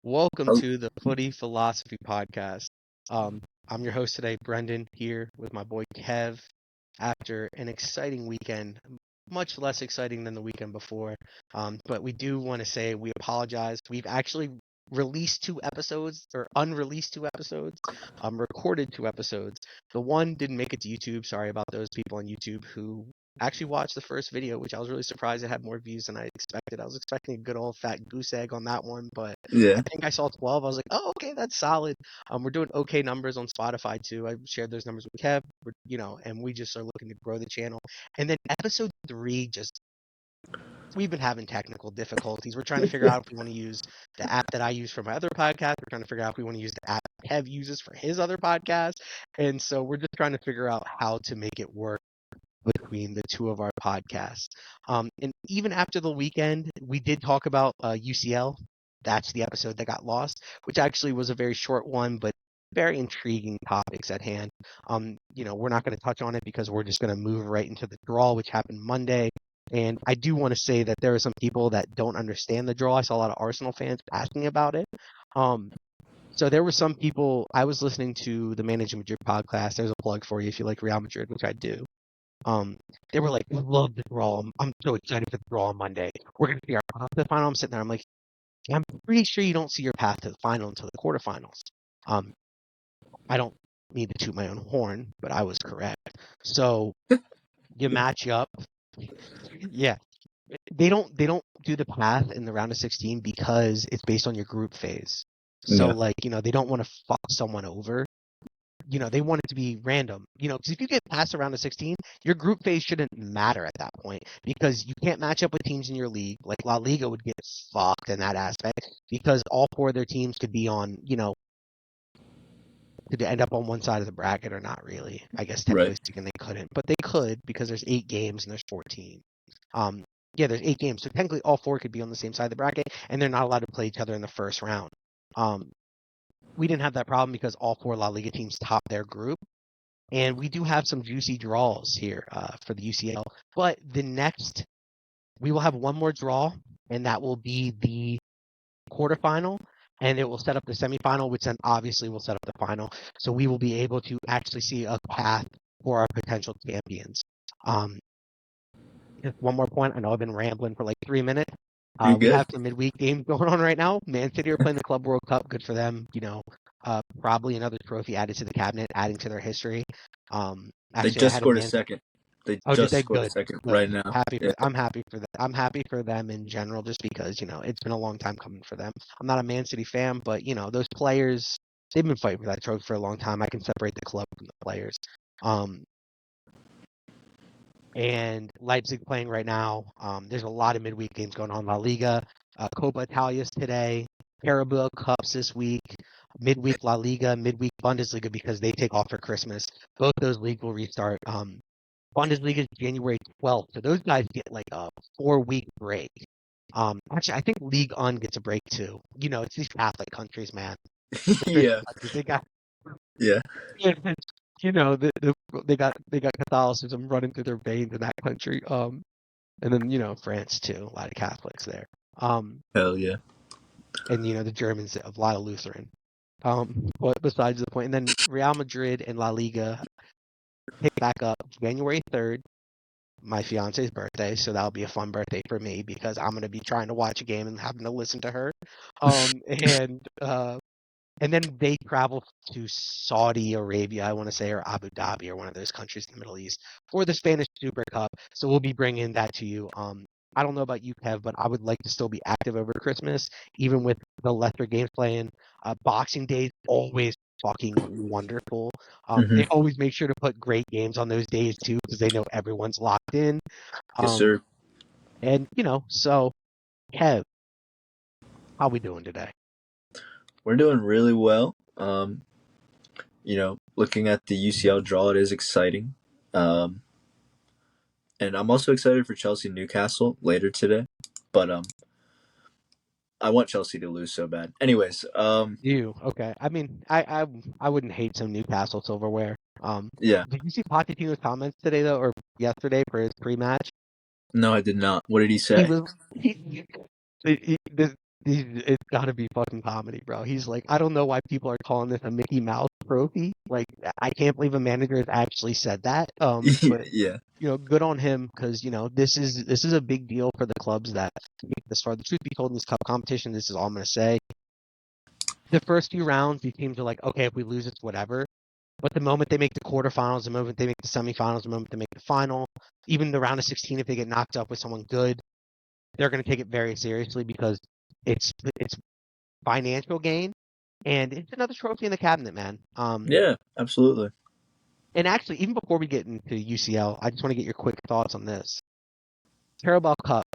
Welcome Oh, to the Footy Philosophy Podcast. I'm your host today, Brendan, here with my boy Kev. After an exciting weekend, much less exciting than the weekend before, but we do want to say we apologize. We've actually released 2 episodes, or unreleased 2 episodes, recorded 2 episodes. The one didn't make it to YouTube. Sorry about those people on YouTube who actually watched the first video, which I was really surprised it had more views than I expected. I was expecting a good old fat goose egg on that one, but I yeah. think I saw 12. I was like, oh, okay, that's solid. We're doing okay numbers on Spotify too. I shared those numbers with Kev, and we just are looking to grow the channel. And then episode 3, we've been having technical difficulties. We're trying to figure out if we want to use the app that I use for my other podcast. We're trying to figure out if we want to use the app Kev uses for his other podcast. And so we're just trying to figure out how to make it work between the two of our podcasts. And even after the weekend, we did talk about UCL. That's the episode that got lost, which actually was a very short one, but very intriguing topics at hand. We're not going to touch on it because we're just going to move right into the draw, which happened Monday. And I do want to say that there are some people that don't understand the draw. I saw a lot of Arsenal fans asking about it. So there were some people. I was listening to the Managing Madrid podcast. There's a plug for you if you like Real Madrid, which I do. They were like, "We love the draw. I'm so excited for the draw on Monday. We're gonna see our path to the final." I'm sitting there. I'm like, I'm pretty sure you don't see your path to the final until the quarterfinals. I don't need to toot my own horn, but I was correct. So you match up. Yeah, they don't do the path in the round of 16 because it's based on your group phase. So Yeah. they don't want to fuck someone over. They want it to be random. Because if you get past around the 16, your group phase shouldn't matter at that point because you can't match up with teams in your league. Like La Liga would get fucked in that aspect because all 4 of their teams could be on, could end up on one side of the bracket or not really. I guess technically Right. speaking they couldn't, but they could because there's 8 games and there's 14. There's 8 games, so technically all 4 could be on the same side of the bracket, and they're not allowed to play each other in the first round. We didn't have that problem because all 4 La Liga teams top their group. And we do have some juicy draws here for the UCL. But we will have one more draw, and that will be the quarterfinal, and it will set up the semifinal, which then obviously will set up the final. So we will be able to actually see a path for our potential champions. Just one more point. I know I've been rambling for like 3 minutes. You're We good. have some midweek games going on right now. Man City are playing the Club World Cup. Good for them. Probably another trophy added to the cabinet, adding to their history. They Actually, I just had a scored a man. second. They Oh, did just they? scored a Good. second Good. right now. Yeah. I'm happy for that. I'm happy for them in general, just because it's been a long time coming for them. I'm not a Man City fan, but those players, they've been fighting for that trophy for a long time. I can separate the club from the players. And Leipzig playing right now. There's a lot of midweek games going on. La Liga, Copa Italia's today, Carabao Cups this week, midweek La Liga, midweek Bundesliga because they take off for Christmas. Both those leagues will restart. Bundesliga is January 12th, so those guys get like a 4-week break. Actually, I think League On gets a break too. It's these Catholic countries, man. Yeah. They got Yeah. they got Catholicism running through their veins in that country. And then France too, a lot of Catholics there. Hell yeah. And the Germans, a lot of Lutheran. But besides the point, and then Real Madrid and La Liga pick back up January 3rd, my fiance's birthday, so that'll be a fun birthday for me because I'm gonna be trying to watch a game and having to listen to her. And then they travel to Saudi Arabia, I want to say, or Abu Dhabi, or one of those countries in the Middle East for the Spanish Super Cup. So we'll be bringing that to you. I don't know about you, Kev, but I would like to still be active over Christmas, even with the lesser games playing. Boxing Day is always fucking wonderful. hmm They always make sure to put great games on those days too, because they know everyone's locked in. Yes, Um, sir. and so Kev, how we doing today? We're doing really well. Looking at the UCL draw, it is exciting. And I'm also excited for Chelsea Newcastle later today. But I want Chelsea to lose so bad. Anyways, You okay? I mean, I wouldn't hate some Newcastle silverware. yeah. Did you see Pochettino's comments today though, or yesterday for his pre-match? No, I did not. What did he He say? was he, this It's got to be fucking comedy, bro. He's like, I don't know why people are calling this a Mickey Mouse trophy. Like, I can't believe a manager has actually said that. But Yeah. good on him because this is a big deal for the clubs that make this far. The truth be told, in this cup competition, this is all I'm gonna say. The first few rounds, these teams are like, okay, if we lose, it's whatever. But the moment they make the quarterfinals, the moment they make the semifinals, the moment they make the final, even the round of 16, if they get knocked up with someone good, they're going to take it very seriously because it's financial gain and it's another trophy in the cabinet, man. Yeah, absolutely. And actually, even before we get into UCL, I just want to get your quick thoughts on this. Carabao Cup.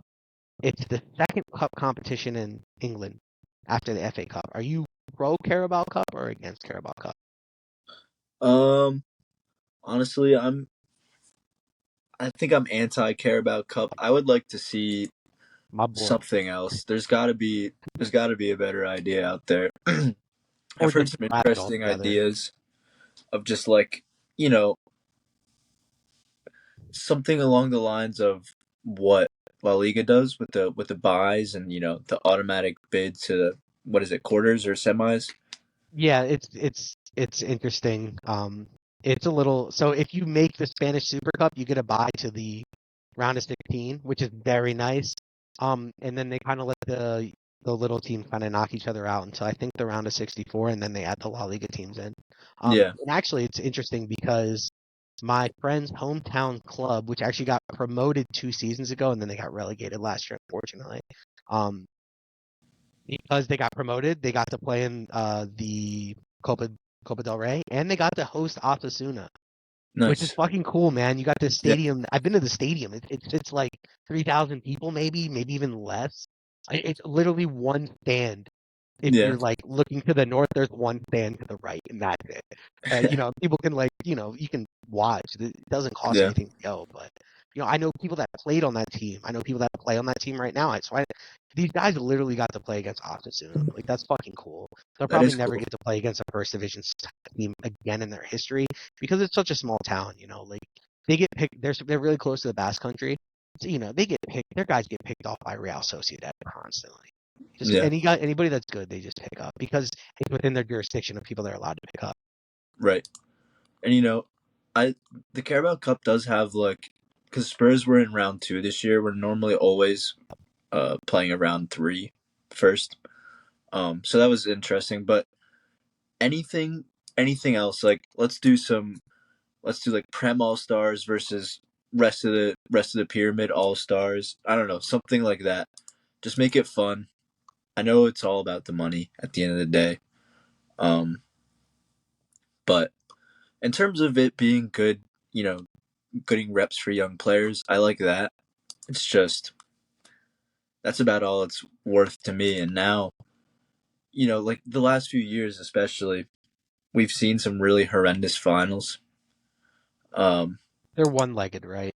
It's the second cup competition in England after the FA Cup. Are you pro Carabao Cup or against Carabao Cup? Honestly, I think I'm anti Carabao Cup. I would like to see My boy. something else. There's got to be a better idea out there. Or I've heard just some scrap it interesting altogether. ideas of just like, you know, something along the lines of what La Liga does with the buys and the automatic bid to what is it, quarters or semis? Yeah, it's interesting. It's a little so if you make the Spanish Super Cup, you get a bye to the round of 16, which is very nice. And then they kind of let the little teams kind of knock each other out until I think the round of 64, and then they add the La Liga teams in. Yeah, And actually, it's interesting because my friend's hometown club, which actually got promoted 2 seasons ago, and then they got relegated last year, unfortunately. Um, because they got promoted, they got to play in the Copa del Rey, and they got to host Osasuna, which is nice. fucking cool, man. You got this Yeah, stadium. I've been to the stadium. It's like 3,000 people, maybe even less. It's literally one stand. If yeah, you're like looking to the north, there's one stand to the right, and that's it. People can you can watch. It doesn't cost yeah. anything to go, but I know people that played on that team. I know people that play on that team right now. These guys literally got to play against Osasuna. Like that's fucking cool. They'll That probably is never cool. get to play against a first division team again in their history because it's such a small town. Like they get picked. They're really close to the Basque Country. So, they get picked. Their guys get picked off by Real Sociedad constantly. Just Yeah, anybody that's good, they just pick up because it's within their jurisdiction of people they're allowed to pick up. right. And I the Carabao Cup does have like because Spurs were in round two this year. We're normally always playing a round three first. So that was interesting. But anything anything else like let's do like Prem All Stars versus rest of the pyramid All Stars. I don't know, something like that. Just make it fun. I know it's all about the money at the end of the day. Um, but in terms of it being good, getting reps for young players, I like that. It's just that's about all it's worth to me. And now, like the last few years especially, we've seen some really horrendous finals. Um, They're one-legged, right?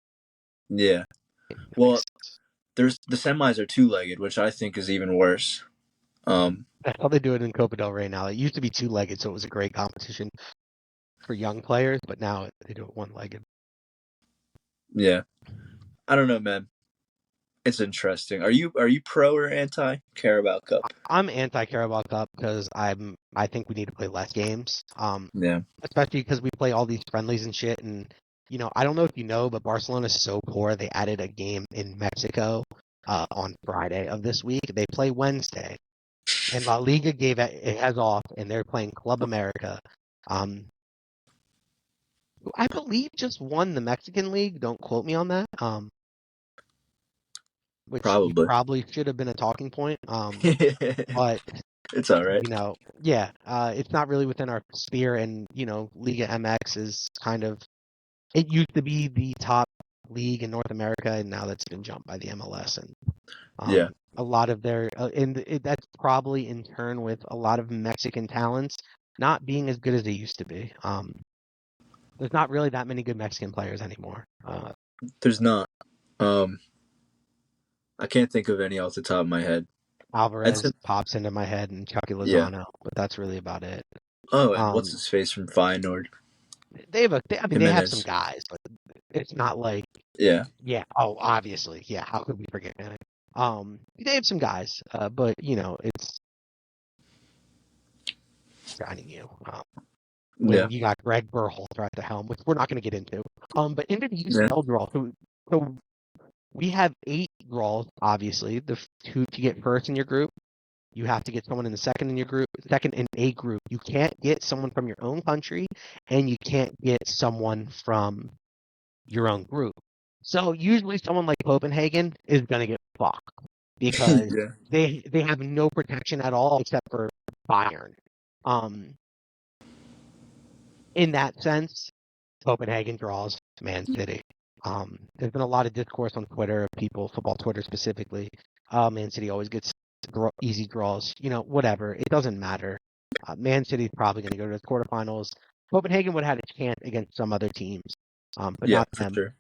yeah. It Well, makes there's the semis are two-legged, which I think is even worse. That's how they do it in Copa del Rey now. It used to be two-legged, so it was a great competition for young players, but now they do it one-legged. Yeah. I don't know, man. It's interesting. Are you pro or anti Carabao Cup? I'm anti-Carabao Cup because I think we need to play less games. Yeah. Especially because we play all these friendlies and shit. And I don't know if you know, but Barcelona is so poor. They added a game in Mexico on Friday of this week. They play Wednesday, and La Liga it has off, and they're playing Club America. Who I believe just won the Mexican League. Don't quote me on that. Which Probably. probably should have been a talking point. It's But all right. yeah, it's not really within our sphere, and Liga MX is kind of. It used to be the top league in North America, and now that's been jumped by the MLS, and Yeah. a lot of their, that's probably in turn with a lot of Mexican talents not being as good as they used to be. There's not really that many good Mexican players anymore. There's not. Um, I can't think of any off the top of my head. I'd say, Alvarez pops into my head and Chucky yeah. Lozano, but that's really about it. Oh, and what's Um, his face from Feyenoord? they have some Jimenez. guys, but it's not like, Yeah. yeah, oh, obviously, yeah. How could we forget, man? They have some guys, but it's grinding you. Yeah. When you got Greg Berhalter at the helm, which we're not going to get into. But into the Yeah. UCL draw, so we have 8 draws. Obviously, the two to get first in your group, you have to get someone in the second in your group, second in a group. You can't get someone from your own country, and you can't get someone from your own group. So usually, someone like Copenhagen is going to get fucked because Yeah. they have no protection at all except for Bayern. Um, in that sense, Copenhagen draws Man City. There's been a lot of discourse on Twitter of people, football Twitter specifically. Man City always gets easy draws. Whatever. It doesn't matter. Man City's probably going to go to the quarterfinals. Copenhagen would have had a chance against some other teams, but Yeah, not for them. sure.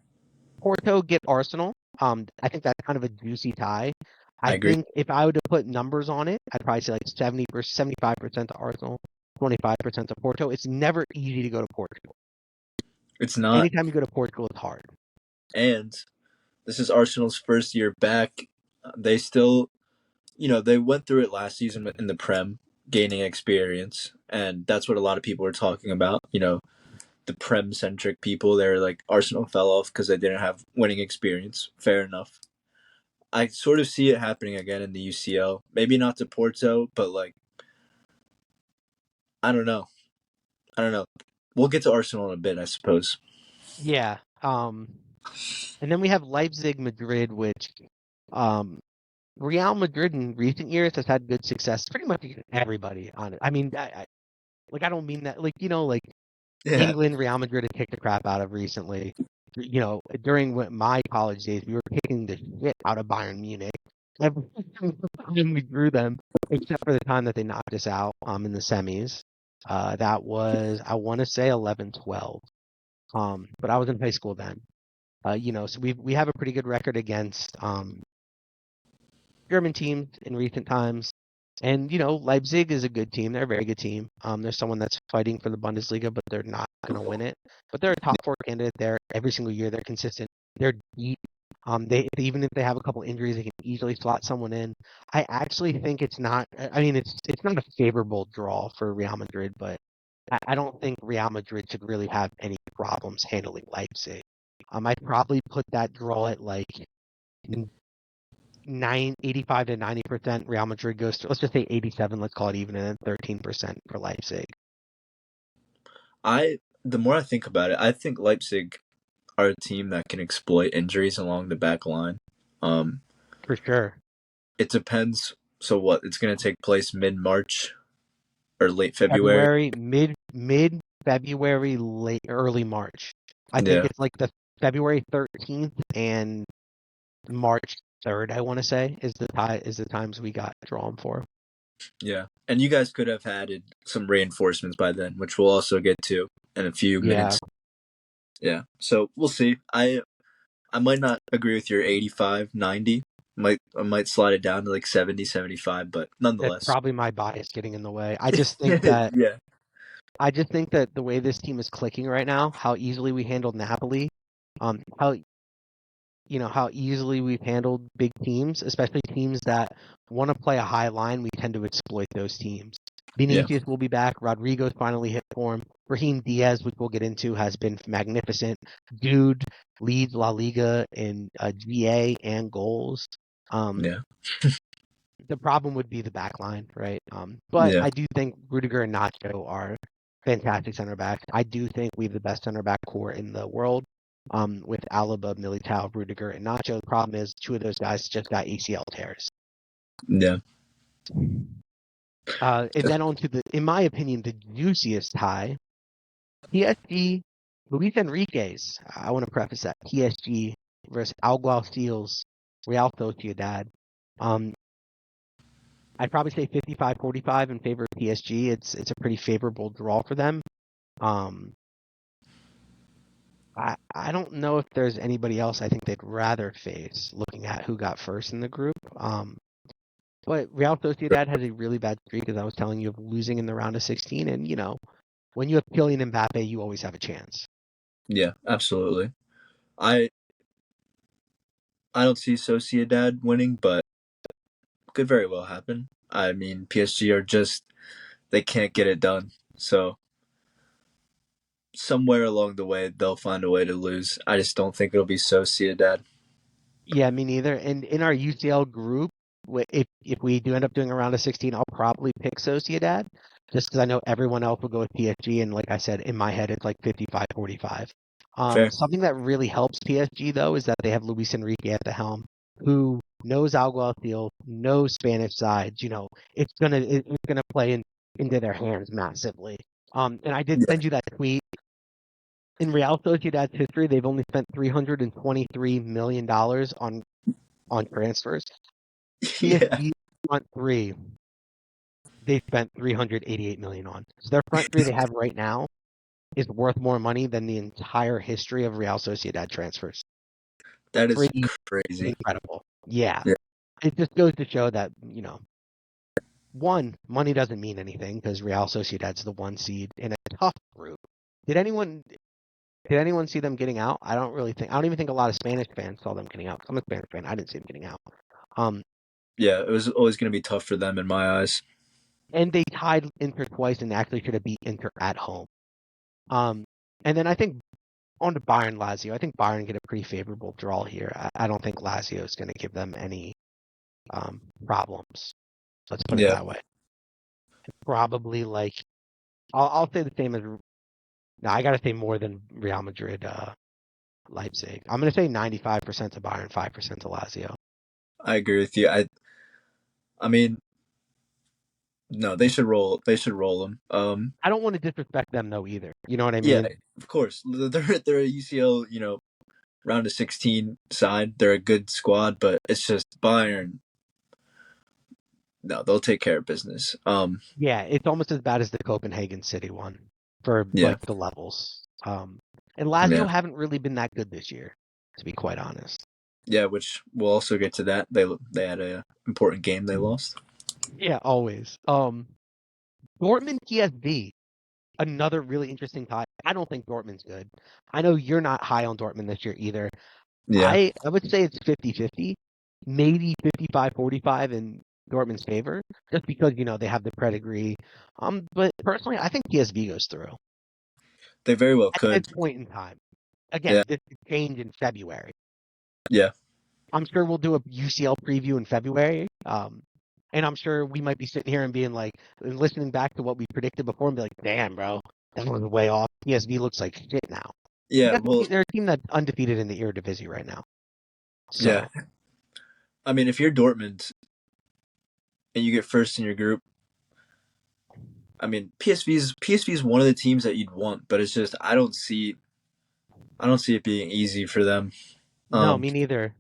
Porto get Arsenal. I think that's kind of a juicy tie. I I agree. think if I were to put numbers on it, I'd probably say like 75% to Arsenal, 25% to Porto. It's never easy to go to Portugal. It's not. Anytime you go to Portugal, it's hard. And this is Arsenal's first year back. They still, they went through it last season in the Prem, gaining experience. And that's what a lot of people are talking about. The Prem centric people, they're like, Arsenal fell off because they didn't have winning experience. Fair enough. I sort of see it happening again in the UCL. Maybe not to Porto, but like, I don't know. We'll get to Arsenal in a bit, I suppose. Yeah. And then we have Leipzig, Madrid, which Real Madrid in recent years has had good success. Pretty much everybody on it. I mean, I don't mean that. Like Yeah. England, Real Madrid had kicked the crap out of recently. During my college days, we were kicking the shit out of Bayern Munich. Every single time we drew them, except for the time that they knocked us out in the semis. That was, I want to say 11-12. But I was in high school then. So we have a pretty good record against German teams in recent times. And Leipzig is a good team. They're a very good team. There's someone that's fighting for the Bundesliga, but they're not going to win it. But they're a top 4 candidate there every single year. They're consistent. They're deep. They even if they have a couple injuries, they can easily slot someone in. I actually think it's not. I mean, it's not a favorable draw for Real Madrid, but I don't think Real Madrid should really have any problems handling Leipzig. I'd probably put that draw at like 85 to 90% Real Madrid goes to, let's just say 87, let's call it even, and then 13% for Leipzig. The more I think about it, I think Leipzig are a team that can exploit injuries along the back line. For sure. It depends. So what? It's going to take place mid-March or late February. Mid-February, early March. I think it's like the February 13th and March 3rd, I want to say, is the times we got drawn for. Yeah. And you guys could have added some reinforcements by then, which we'll also get to in a few minutes. Yeah. So we'll see. I might not agree with your 85, 90. I might slide it down to like 70, 75, but nonetheless. That's probably my bias getting in the way. I just think that I just think that the way this team is clicking right now, how easily we handled Napoli, how easily we've handled big teams, especially teams that want to play a high line, we tend to exploit those teams. Vinicius will be back. Rodrigo's finally hit form. Raheem Diaz, which we'll get into, has been magnificent. Dude leads La Liga in GA and goals. The problem would be the back line, right? But I do think Rudiger and Nacho are fantastic center backs. I do think we have the best center back core in the world. With Alaba, Militao, Rudiger, and Nacho. The problem is 2 of those guys just got ACL tears. Yeah. And then on to in my opinion, the juiciest tie, PSG, Luis Enrique's. I want to preface that. PSG versus Alguacil's Real Sociedad. I'd probably say 55-45 in favor of PSG. It's a pretty favorable draw for them. I don't know if there's anybody else I think they'd rather face, looking at who got first in the group. But Real Sociedad has a really bad streak, as I was telling you, of losing in the round of 16. And, when you have Kylian Mbappe, you always have a chance. Yeah, absolutely. I don't see Sociedad winning, but could very well happen. I mean, PSG are just they can't get it done. So somewhere along the way, they'll find a way to lose. I just don't think it'll be Sociedad. Yeah, me neither. And in our UCL group, if we do end up doing a round of 16, I'll probably pick Sociedad just because I know everyone else will go with PSG. And like I said, in my head, it's like 55-45. Fair. Something that really helps PSG, though, is that they have Luis Enrique at the helm, who knows Alguacil, knows Spanish sides. It's gonna play into their hands massively. And I did Yeah. send you that tweet. In Real Sociedad's history, they've only spent $323 million on transfers. Yeah. PSG front three, they spent 388 million on. So their front three they have right now is worth more money than the entire history of Real Sociedad transfers. That is Pretty crazy. incredible. Yeah. Yeah. It just goes to show that, one, money doesn't mean anything because Real Sociedad's the one seed in a tough group. Did anyone see them getting out? I don't even think a lot of Spanish fans saw them getting out. I'm a Spanish fan. I didn't see them getting out. Um, Yeah, it was always going to be tough for them in my eyes. and they tied Inter twice and actually should have beat Inter at home. And then I think on to Bayern Lazio. I think Bayern get a pretty favorable draw here. I don't think Lazio is going to give them any problems. Let's put it Yeah, that way. Probably like I'll say the same as. No, I got to say more than Real Madrid, Leipzig. I'm going to say 95% to Bayern, 5% to Lazio. I agree with you. I mean, no, they should roll. They should roll them. I don't want to disrespect them though either. You know what I Yeah, mean? of course. They're a UCL, round of 16 side. They're a good squad, but it's just Bayern. No, they'll take care of business. Yeah, it's almost as bad as the Copenhagen City one for Yeah, like the levels. And Lazio yeah, haven't really been that good this year, to be quite honest. yeah. Which we'll also get to that. They had a important game they lost. Yeah, always. Dortmund PSV, another really interesting tie. I don't think Dortmund's good. I know you're not high on Dortmund this year either. Yeah, I would say it's 50-50, maybe 55-45 in Dortmund's favor, just because, they have the pedigree. But personally, I think PSV goes through they very well at this could. point in time. Yeah, Again, this could change in February. yeah, I'm sure we'll do a UCL preview in February. And I'm sure we might be sitting here and being like, and listening back to what we predicted before and be like, damn, bro, that was way off. PSV looks like shit now. yeah. Well, They're a team that's undefeated in the Eredivisie right now. yeah. So, I mean, if you're Dortmund and you get first in your group, I mean, PSV's one of the teams that you'd want, but it's just I don't see it being easy for them. no, Um, me neither.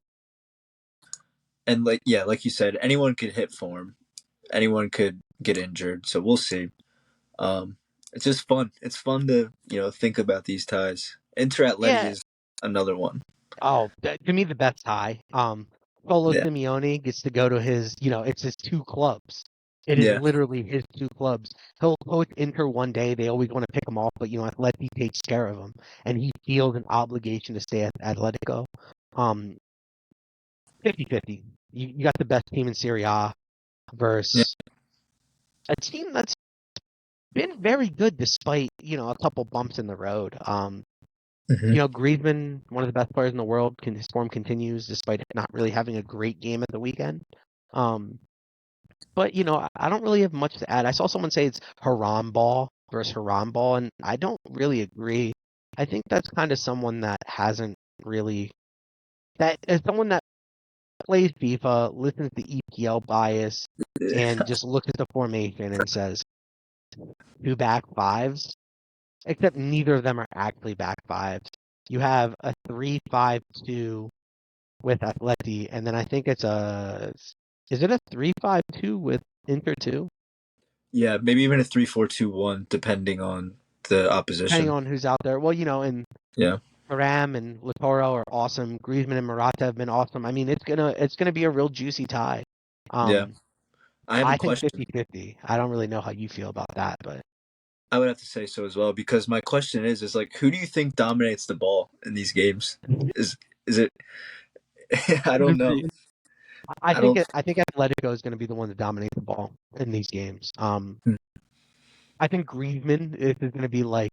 and like you said, anyone could hit form, anyone could get injured, so we'll see. It's just fun. It's fun to think about these ties. Inter Atleti Yeah. is another one. Oh, to me, the best tie. Polo Yeah, Simeone gets to go to his, it's his two clubs. It is yeah, literally his two clubs. He'll coach Inter one day. They always want to pick him off, but Atleti takes care of him, and he feels an obligation to stay at Atletico. 50-50. You got the best team in Serie A yeah. versus a team that's been very good despite a couple bumps in the road. Hmm. Griezmann, one of the best players in the world, his form continues despite not really having a great game at the weekend. Um, but I don't really have much to add. I saw someone say it's Haram Ball versus Haram Ball, and I don't really agree. I think that's kind of someone that hasn't really that is someone that plays FIFA, listens to EPL bias, and just looks at the formation and says two back fives. Except neither of them are actually back fives. You have a 3-5-2 with Atleti, and then I think is it a 3-5-2 with Inter too? Yeah, maybe even a 3-4-2-1, depending on the Depending opposition. on who's out there. Well, and Yeah, Thuram and Latoro are awesome. Griezmann and Morata have been awesome. I mean, it's gonna be a real juicy tie. yeah. I have a I think question. 50-50. I don't really know how you feel about that, but I would have to say so as well because my question is like, who do you think dominates the ball in these games? Is it? I don't know. I I think don't. I think Atletico is going to be the one to dominate the ball in these games. Hmm. I think Griezmann is going to be like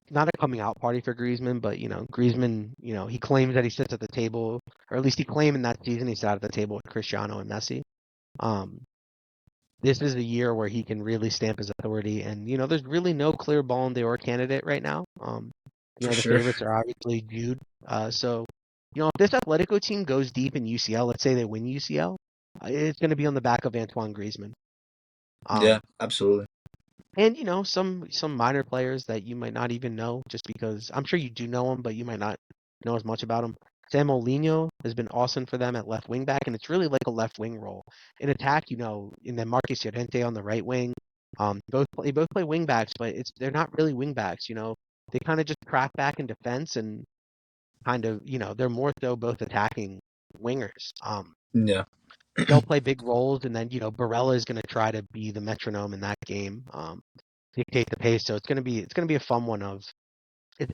not a coming out party for Griezmann, but Griezmann, he claims that he sits at the table, or at least he claimed in that season he sat at the table with Cristiano and Messi. Um, this is a year where he can really stamp his authority, and there's really no clear Ballon d'Or candidate right now. For The sure. favorites are obviously Jude. So if this Atletico team goes deep in UCL, let's say they win UCL, it's going to be on the back of Antoine Griezmann. Yeah, Um, absolutely. and some minor players that you might not even know, just because I'm sure you do know them, but you might not know as much about them. Samuelinho has been awesome for them at left wing back, and it's really like a left wing role. In attack, and then Marcus Llorente on the right wing. They both play wing backs, but they're not really wing backs. They kind of just crack back in defense and kind of they're more so both attacking wingers. Yeah. They'll play big roles, and then Barella is going to try to be the metronome in that game, dictate the pace. So it's gonna be a fun one.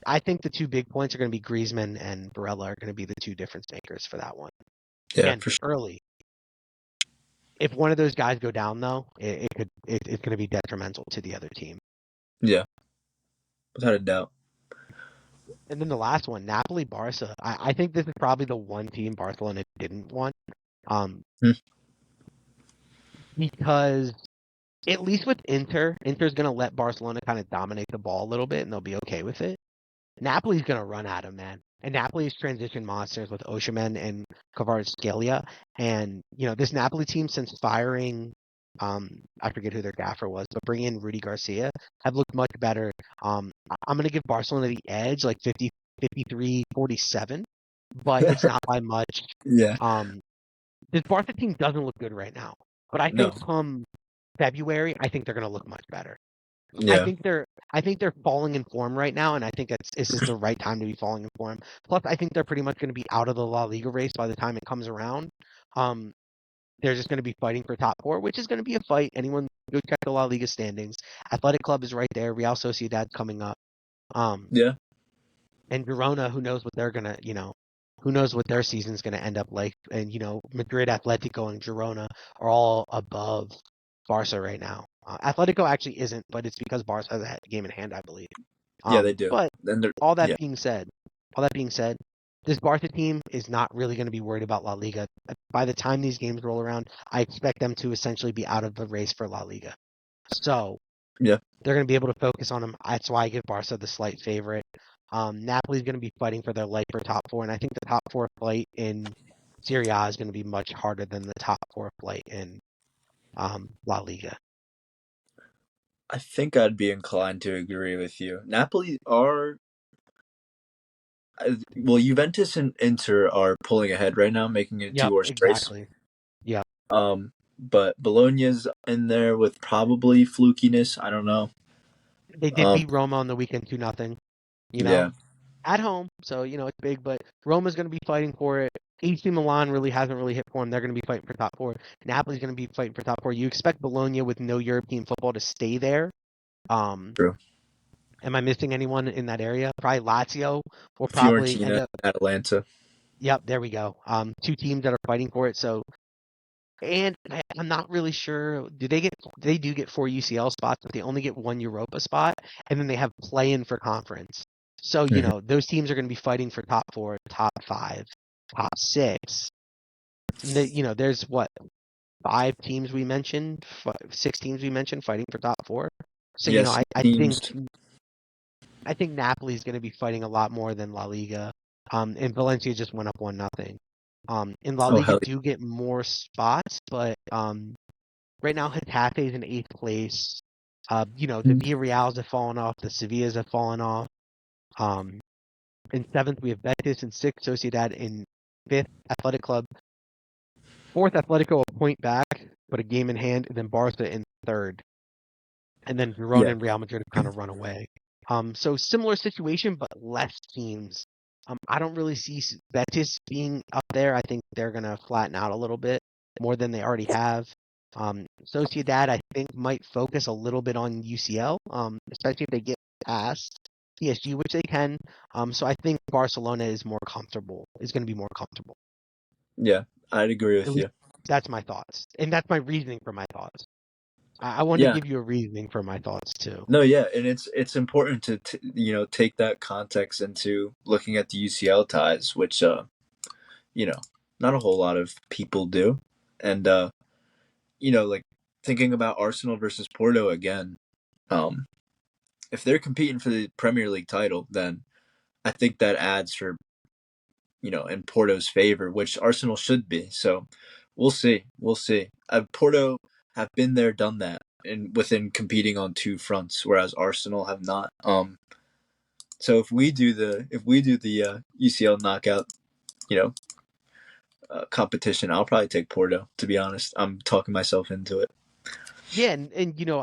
I think the two big points are going to be Griezmann and Barella are going to be the two difference makers for that one. Yeah, Again, for sure. early. If one of those guys go down though, it's going to be detrimental to the other team. Yeah, without a doubt. And then the last one, Napoli Barca. I think this is probably the one team Barcelona didn't want, um, Hmm. because at least with Inter's going to let Barcelona kind of dominate the ball a little bit, and they'll be okay with it. Napoli's going to run at him, man. And Napoli's transition monsters with Osimhen and Kvaratskhelia. And, this Napoli team, since firing, I forget who their gaffer was, but bringing in Rudy Garcia, have looked much better. I'm going to give Barcelona the edge, like 50, 53, 47, but it's not by much. Yeah. Um, this Barca team doesn't look good right now. But I think No. come February, I think they're going to look much better. I Yeah. think they're I think they're falling in form right now, and I think this is the right time to be falling in form. Plus, I think they're pretty much going to be out of the La Liga race by the time it comes around. Um, they're just going to be fighting for top four, which is going to be a fight. Anyone go check the La Liga standings. Athletic Club is right there. Real Sociedad coming up. Um, Yeah. and Girona, who knows what they're gonna, who knows what their season's gonna end up like. And Madrid, Atletico, and Girona are all above Barca right now. Atletico actually isn't, but it's because Barca has a game in hand, I believe. Yeah, they do. But Then they're all that yeah. being said, this Barca team is not really going to be worried about La Liga. By the time these games roll around, I expect them to essentially be out of the race for La Liga. So Yeah. they're going to be able to focus on them. That's why I give Barca the slight favorite. Napoli's going to be fighting for their life for top four, and I think the top four fight in Serie A is going to be much harder than the top four fight in La Liga. I think I'd be inclined to agree with you. Napoli are well, Juventus and Inter are pulling ahead right now, making it a Yep, two-horse race. exactly. Yep. But Bologna's in there with probably flukiness. I don't know. They did Um, beat Roma on the weekend 2-0. yeah, At home, so it's big. But Roma's going to be fighting for it. AC Milan really hasn't really hit form. They're going to be fighting for top four. Napoli's going to be fighting for top four. You expect Bologna with no European football to stay there. Um, true. Am I missing anyone in that area? Probably Lazio will probably end Fiorentina, up. Atalanta. Yep, there we go. Two teams that are fighting for it. So, and I'm not really sure. They do get four UCL spots, but they only get one Europa spot, and then they have play-in for conference. So, Mhm. those teams are going to be fighting for top four, top five, top six. And there's what, six teams we mentioned fighting for top four. So, Yes, teams. I think Napoli is going to be fighting a lot more than La Liga. And Valencia just went up 1-0. In La Oh Liga hell, do get more spots, but right now Getafe is in eighth place. The yeah. Villarreals have fallen off. The Sevillas have fallen off. In seventh we have Betis. In sixth Sociedad. In fifth Athletic Club. Fourth Atletico a point back, but a game in hand. And then Barca in third. And then Girona Yeah. and Real Madrid have kind of run away. So similar situation, but less teams. I don't really see Betis being up there. I think they're gonna flatten out a little bit more than they already have. Sociedad, I think, might focus a little bit on UCL, especially if they get past PSG, which they can. So I think Barcelona is going to be more comfortable. Yeah. I'd agree At with least you. that's my thoughts, and that's my reasoning for my thoughts. I want to Yeah. give you a reasoning for my thoughts too. No, yeah, and it's important to take that context into looking at the UCL ties, which you know not a whole lot of people do, and like thinking about Arsenal versus Porto again. Um, if they're competing for the Premier League title, then I think that adds for in Porto's favor, which Arsenal should be. So we'll see. We'll see. Porto have been there, done that, and within competing on two fronts, whereas Arsenal have not. So if we do the UCL knockout, you know, competition, I'll probably take Porto. To be honest, I'm talking myself into it. Yeah, and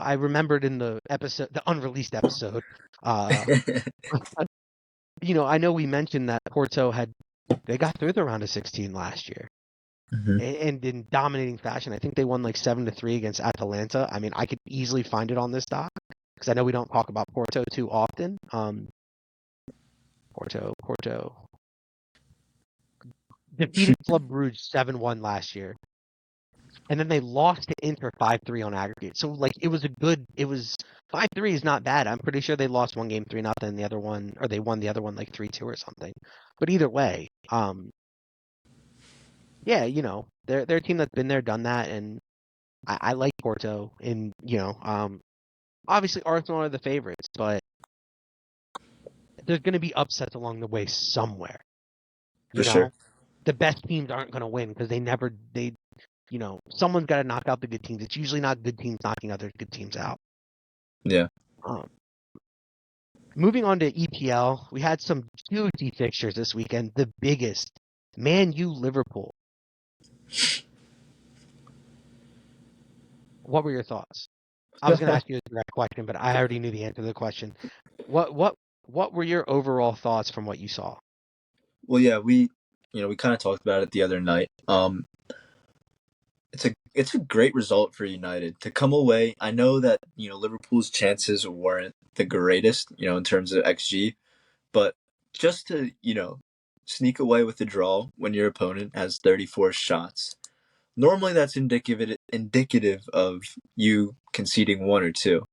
I remembered in the episode, the unreleased episode, uh, I know we mentioned that Porto they got through the round of 16 last year, Mhm. and in dominating fashion. I think they won like 7-3 against Atalanta. I mean, I could easily find it on this doc because I know we don't talk about Porto too often. Porto defeated Club Brugge 7-1 last year, and then they lost to Inter 5-3 on aggregate. So like it was 5-3 is not bad. I'm pretty sure they lost one game 3-0, the other one, or they won the other one like 3-2 or something. But either way, yeah, they're a team that's been there, done that, and I like Porto. And obviously Arsenal are the favorites, but there's going to be upsets along the way somewhere. For You sure. know, the best teams aren't going to win because someone's got to knock out the good teams. It's usually not good teams knocking other good teams out. Yeah. Um, Moving on to EPL, we had some juicy fixtures this weekend. The biggest, Man U Liverpool. What were your thoughts? I was going to ask you a direct question, but I already knew the answer to the question. What were your overall thoughts from what you saw? Well, yeah, we kind of talked about it the other night. It's a great result for United to come away. I know that Liverpool's chances weren't the greatest, in terms of XG, but just to sneak away with the draw when your opponent has 34 shots. Normally, that's indicative of you conceding one or two.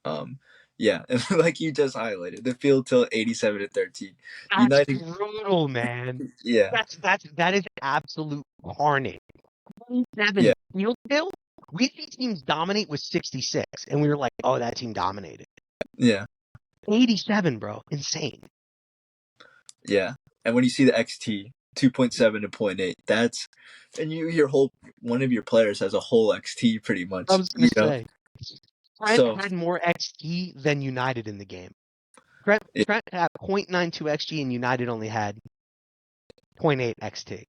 Um, yeah, and like you just highlighted, the field till 87-13. That's United, brutal, man. yeah, That is absolute carnage. 27 yeah, field goal. We see teams dominate with 66, and we were like, "Oh, that team dominated." yeah, 87, bro, insane. yeah. And when you see the XT 2.7 to point 0.8, that's and your whole one of your players has a whole XT pretty I much. was gonna say, Trent So had more XG than United in the game. Trent, it, Trent had 0.92 XG, and United only had 0.8 XT.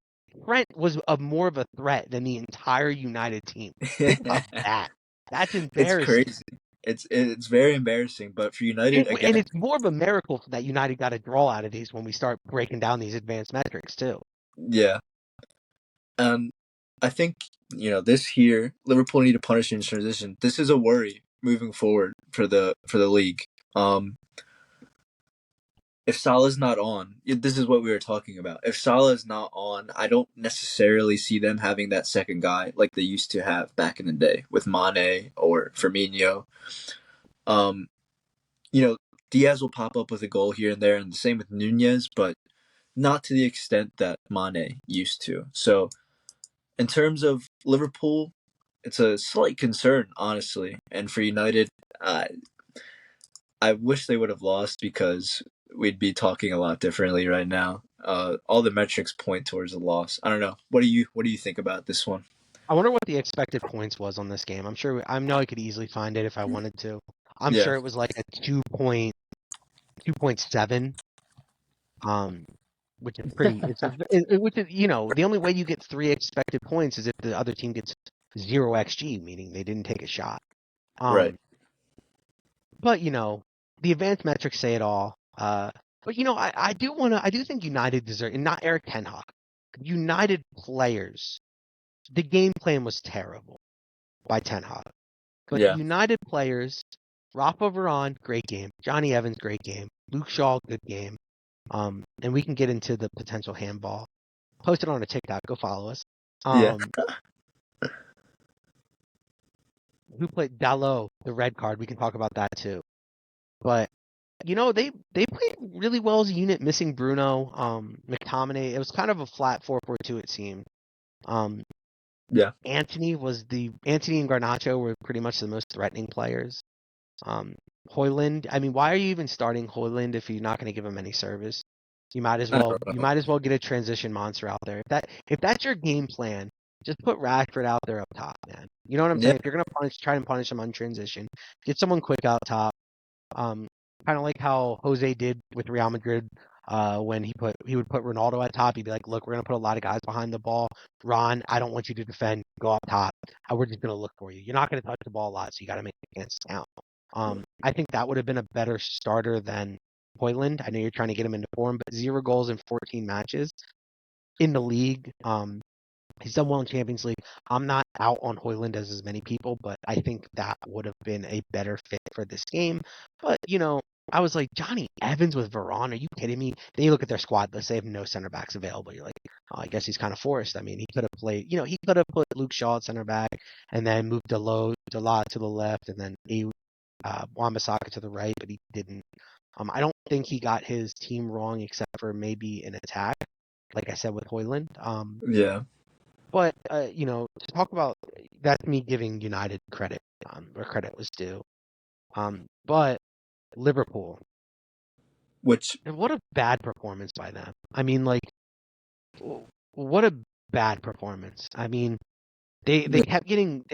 Trent was more of a threat than the entire United team. Think about that. That's it's embarrassing. crazy. It's very embarrassing, but for United And again, it's more of a miracle that United got a draw out of these when we start breaking down these advanced metrics too. yeah. I think this year Liverpool need to punish in transition. This is a worry moving forward for the league. If Salah's not on, this is what we were talking about. If Salah is not on, I don't necessarily see them having that second guy like they used to have back in the day with Mane or Firmino. Um, Diaz will pop up with a goal here and there, and the same with Nunez, but not to the extent that Mane used to. So, in terms of Liverpool, it's a slight concern, honestly. And for United, I wish they would have lost because we'd be talking a lot differently right now. All the metrics point towards a loss. I don't know. What do you think about this one? I wonder what the expected points was on this game. I know I could easily find it if I wanted to. I'm Yeah, sure it was like a 2.7, which is pretty. Which is the only way you get 3 expected points is if the other team gets 0 xG, meaning they didn't take a shot. right. But the advanced metrics say it all. But I do think United deserve, and not Eric Ten Hag. United players, the game plan was terrible by Ten Hag. But the Yeah, United players, Rafa Varane, great game. Johnny Evans, great game. Luke Shaw, good game. And we can get into the potential handball. Post it on a TikTok. Go follow us. Yeah. Who played Dalot, the red card? We can talk about that too. But they played really well as a unit, missing Bruno, McTominay. It was kind of a flat 4-4-2 it seemed. Um, Yeah. Anthony and Garnacho were pretty much the most threatening players. Højlund, I mean, why are you even starting Højlund if you're not going to give him any service? You might as I well don't you know. might as well get a transition monster out there. If that's your game plan, just put Rashford out there up top, man. You know what I'm Yeah. saying? If you're gonna try and punish him on transition, get someone quick out top. Um, kind of like how Jose did with Real Madrid. When he would put Ronaldo at top, he'd be like, "Look, we're gonna put a lot of guys behind the ball. Ron, I don't want you to defend. Go up top. We're just gonna look for you. You're not gonna touch the ball a lot, so you got to make the chances count." I think that would have been a better starter than Hoyland. I know you're trying to get him into form, but 0 goals in 14 matches in the league. He's done well in Champions League. I'm not out on Hoyland as many people, but I think that would have been a better fit for this game. But, I was like, Johnny Evans with Varane, are you kidding me? Then you look at their squad list, they have no center backs available. You're like, oh, I guess he's kind of forced. I mean, he could have played, he could have put Luke Shaw at center back and then moved Dalot to the left and then Wan-Bissaka to the right, but he didn't. I don't think he got his team wrong except for maybe an attack, like I said with Hoyland. Yeah. But to talk about that's me giving United credit where credit was due. But Liverpool, Which, and what a bad performance by them. I mean, like, what a bad performance. I mean, they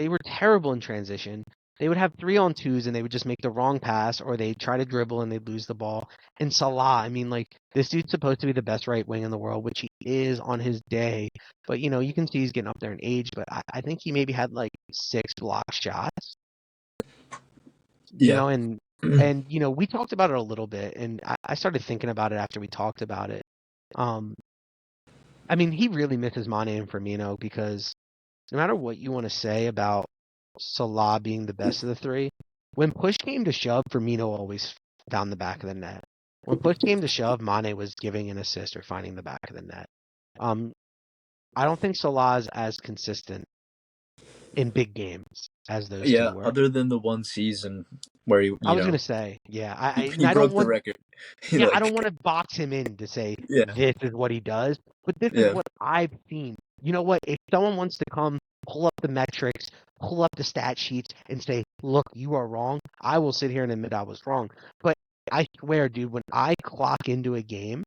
were terrible in transition. They would have 3-on-2s and they would just make the wrong pass or they'd try to dribble and they'd lose the ball. And Salah, I mean, like, this dude's supposed to be the best right wing in the world, which he is on his day. But, you can see he's getting up there in age, but I think he maybe had like 6 block shots, yeah. and we talked about it a little bit and I started thinking about it after we talked about it. Um, I mean, he really misses Mane and Firmino because no matter what you want to say about Salah being the best of the three, when push came to shove, Firmino always found the back of the net. When push came to shove, Mane was giving an assist or finding the back of the net. Um, I don't think Salah is as consistent in big games as those two Yeah. were. Other than the one season where I was gonna say, yeah, he I don't broke the want, record. He yeah, I like, don't want to box him in to say yeah. this is what he does, but this is Yeah. what I've seen. You know what? If someone wants to come pull up the metrics, pull up the stat sheets, and say, "Look, you are wrong," I will sit here and admit I was wrong. But I swear, dude, when I clock into a game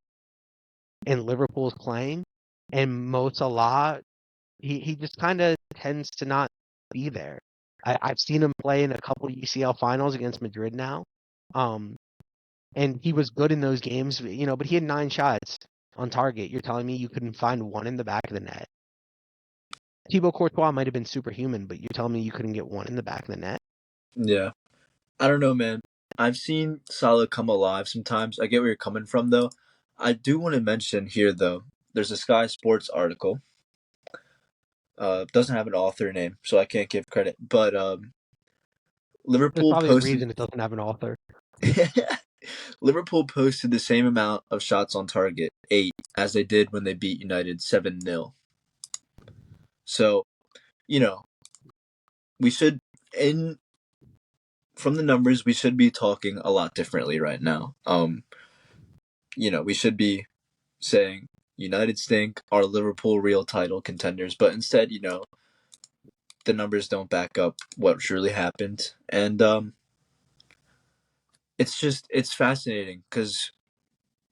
and Liverpool's playing, and Mo Salah, he just kind of tends to not be there. I've seen him play in a couple UCL finals against Madrid now. Um, and he was good in those games, but he had 9 shots on target. You're telling me you couldn't find one in the back of the net? Thibaut Courtois might have been superhuman, but you're telling me you couldn't get one in the back of the net? Yeah. I don't know, man. I've seen Salah come alive sometimes. I get where you're coming from, though. I do want to mention here, though, there's a Sky Sports article. Doesn't have an author name, so I can't give credit. But There's Liverpool probably a posted reason it doesn't have an author. Liverpool posted the same amount of shots on target, 8, as they did when they beat United 7-0. So, you know, we should in from the numbers we should be talking a lot differently right now. We should be saying United stink, are Liverpool real title contenders, but instead, the numbers don't back up what truly happened. And it's fascinating because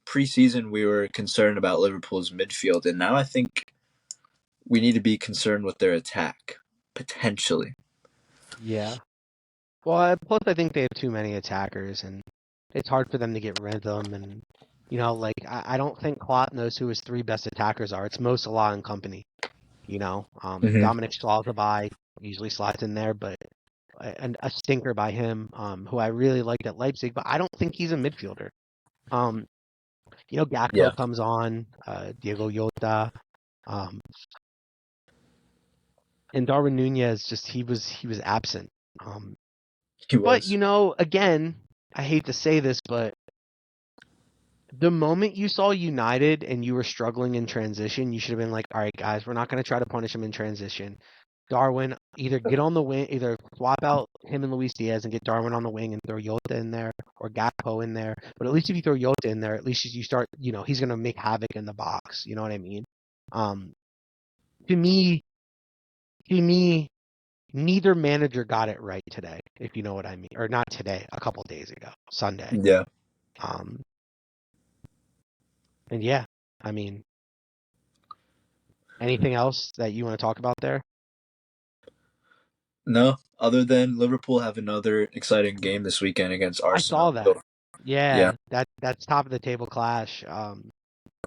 preseason we were concerned about Liverpool's midfield, and now I think we need to be concerned with their attack, potentially. Yeah. Well, plus I think they have too many attackers, and it's hard for them to get rid of them. And like I don't think Klopp knows who his 3 best attackers are. It's Mo Salah and company. Mm-hmm. Dominic Schlotterbeck usually slots in there, but a stinker by him, who I really liked at Leipzig, but I don't think he's a midfielder. Yeah, Gakpo comes on, Diego Jota, um, and Darwin Nunez just he was absent. he But was. again, I hate to say this, but The moment you saw United and you were struggling in transition, you should have been like, all right, guys, we're not going to try to punish him in transition. Darwin, either get on the wing, either swap out him and Luis Diaz and get Darwin on the wing and throw Jota in there or Gakpo in there. But at least if you throw Jota in there, at least you start, he's going to make havoc in the box. You know what I mean? Um, to me, neither manager got it right today, if you know what I mean. Or not today, a couple days ago, Sunday. Yeah. Um, and yeah, I mean, anything else that you want to talk about there? No, other than Liverpool have another exciting game this weekend against I saw Arsenal. that. So, yeah, Yeah, that's top of the table clash.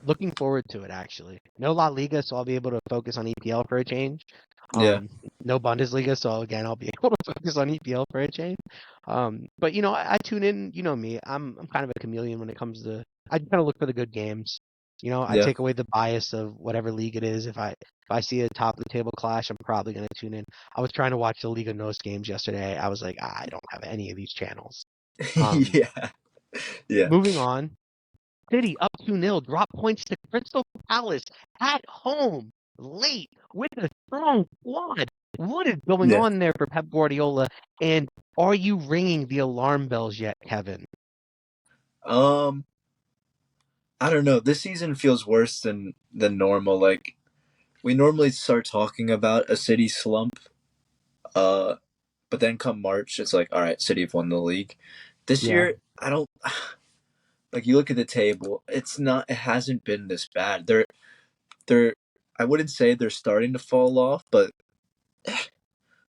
Looking forward to it actually. No La Liga, so I'll be able to focus on EPL for a change. yeah, No Bundesliga, so again I'll be able to focus on EPL for a change. But I tune in. You know me, I'm kind of a chameleon when it comes to. I kind of look for the good games. I yeah. take away the bias of whatever league it is. If I see a top of the table clash, I'm probably going to tune in. I was trying to watch the Liga NOS games yesterday. I was like, I don't have any of these channels. Um, Yeah, yeah, Moving on. City up 2-0, drop points to Crystal Palace at home late with a strong squad. What is going yeah. on there for Pep Guardiola? And are you ringing the alarm bells yet, Kevin? Um, I don't know. This season feels worse than normal. Like we normally start talking about a City slump, uh, but then come March, it's like, all right, City have won the league. This Yeah. year, I don't like. You look at the table; it's not. It hasn't been this bad. They're. I wouldn't say they're starting to fall off, but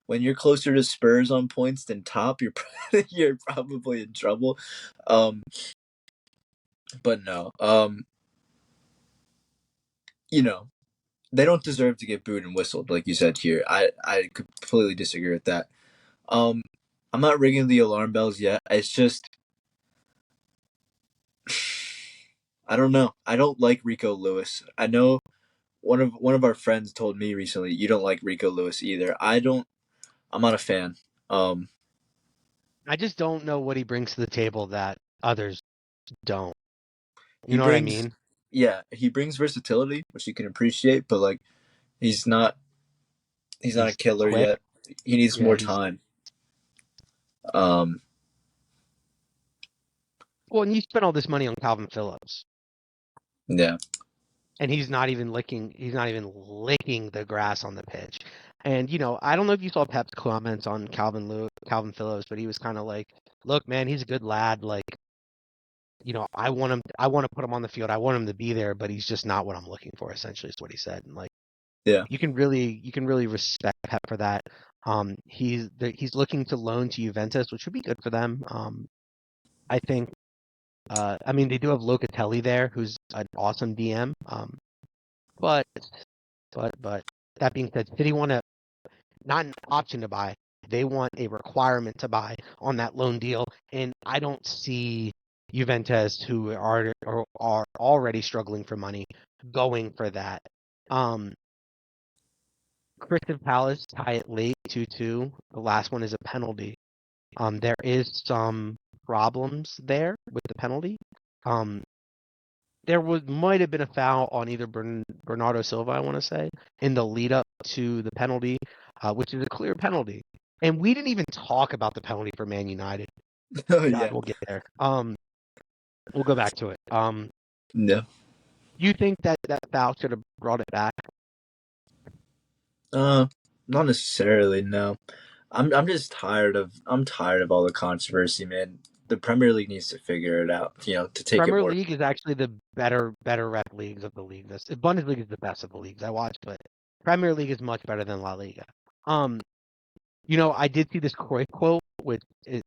when you're closer to Spurs on points than top, you're you're probably in trouble. Um, but no, you know, they don't deserve to get booed and whistled, like you said here. I completely disagree with that. Um, I'm not ringing the alarm bells yet. It's just I don't know. I don't like Rico Lewis. I know one of our friends told me recently you don't like Rico Lewis either. I don't. I'm not a fan. Um, I just don't know what he brings to the table that others don't. You he know what I brings mean? yeah, he brings versatility, which you can appreciate, but like he's not he's not a He's killer quick. yet. He needs Yeah, more he's time. Um, well, and you spent all this money on Calvin Phillips. yeah. And he's not even licking the grass on the pitch. And I don't know if you saw Pep's comments on Calvin Phillips, but he was kind of like, "Look, man, he's a good lad. Like, I want to put him on the field. I want him to be there, but he's just not what I'm looking for." Essentially, is what he said. And like, Yeah. you can really respect Pep for that. He's looking to loan to Juventus, which would be good for them. I think. I mean, they do have Locatelli there, who's an awesome DM. But but that being said, City want not an option to buy. They want a requirement to buy on that loan deal, and I don't see Juventus, who are already struggling for money, going for that. Um, Crystal Palace tie it late 2-2. The last one is a penalty. There is some problems there with the penalty. Um, might have been a foul on either Bernardo Silva, I want to say, in the lead up to the penalty, which is a clear penalty. And we didn't even talk about the penalty for Man United. Oh God, yeah. we'll get there. We'll go back to it. Yeah. You think that foul should have brought it back? Uh, not necessarily. No. I'm tired of all the controversy, man. The Premier League needs to figure it out. To take it Premier more. League is actually the better rep leagues of the league. This Bundesliga is the best of the leagues I watch, but Premier League is much better than La Liga. Um, I did see this Cruyff quote, which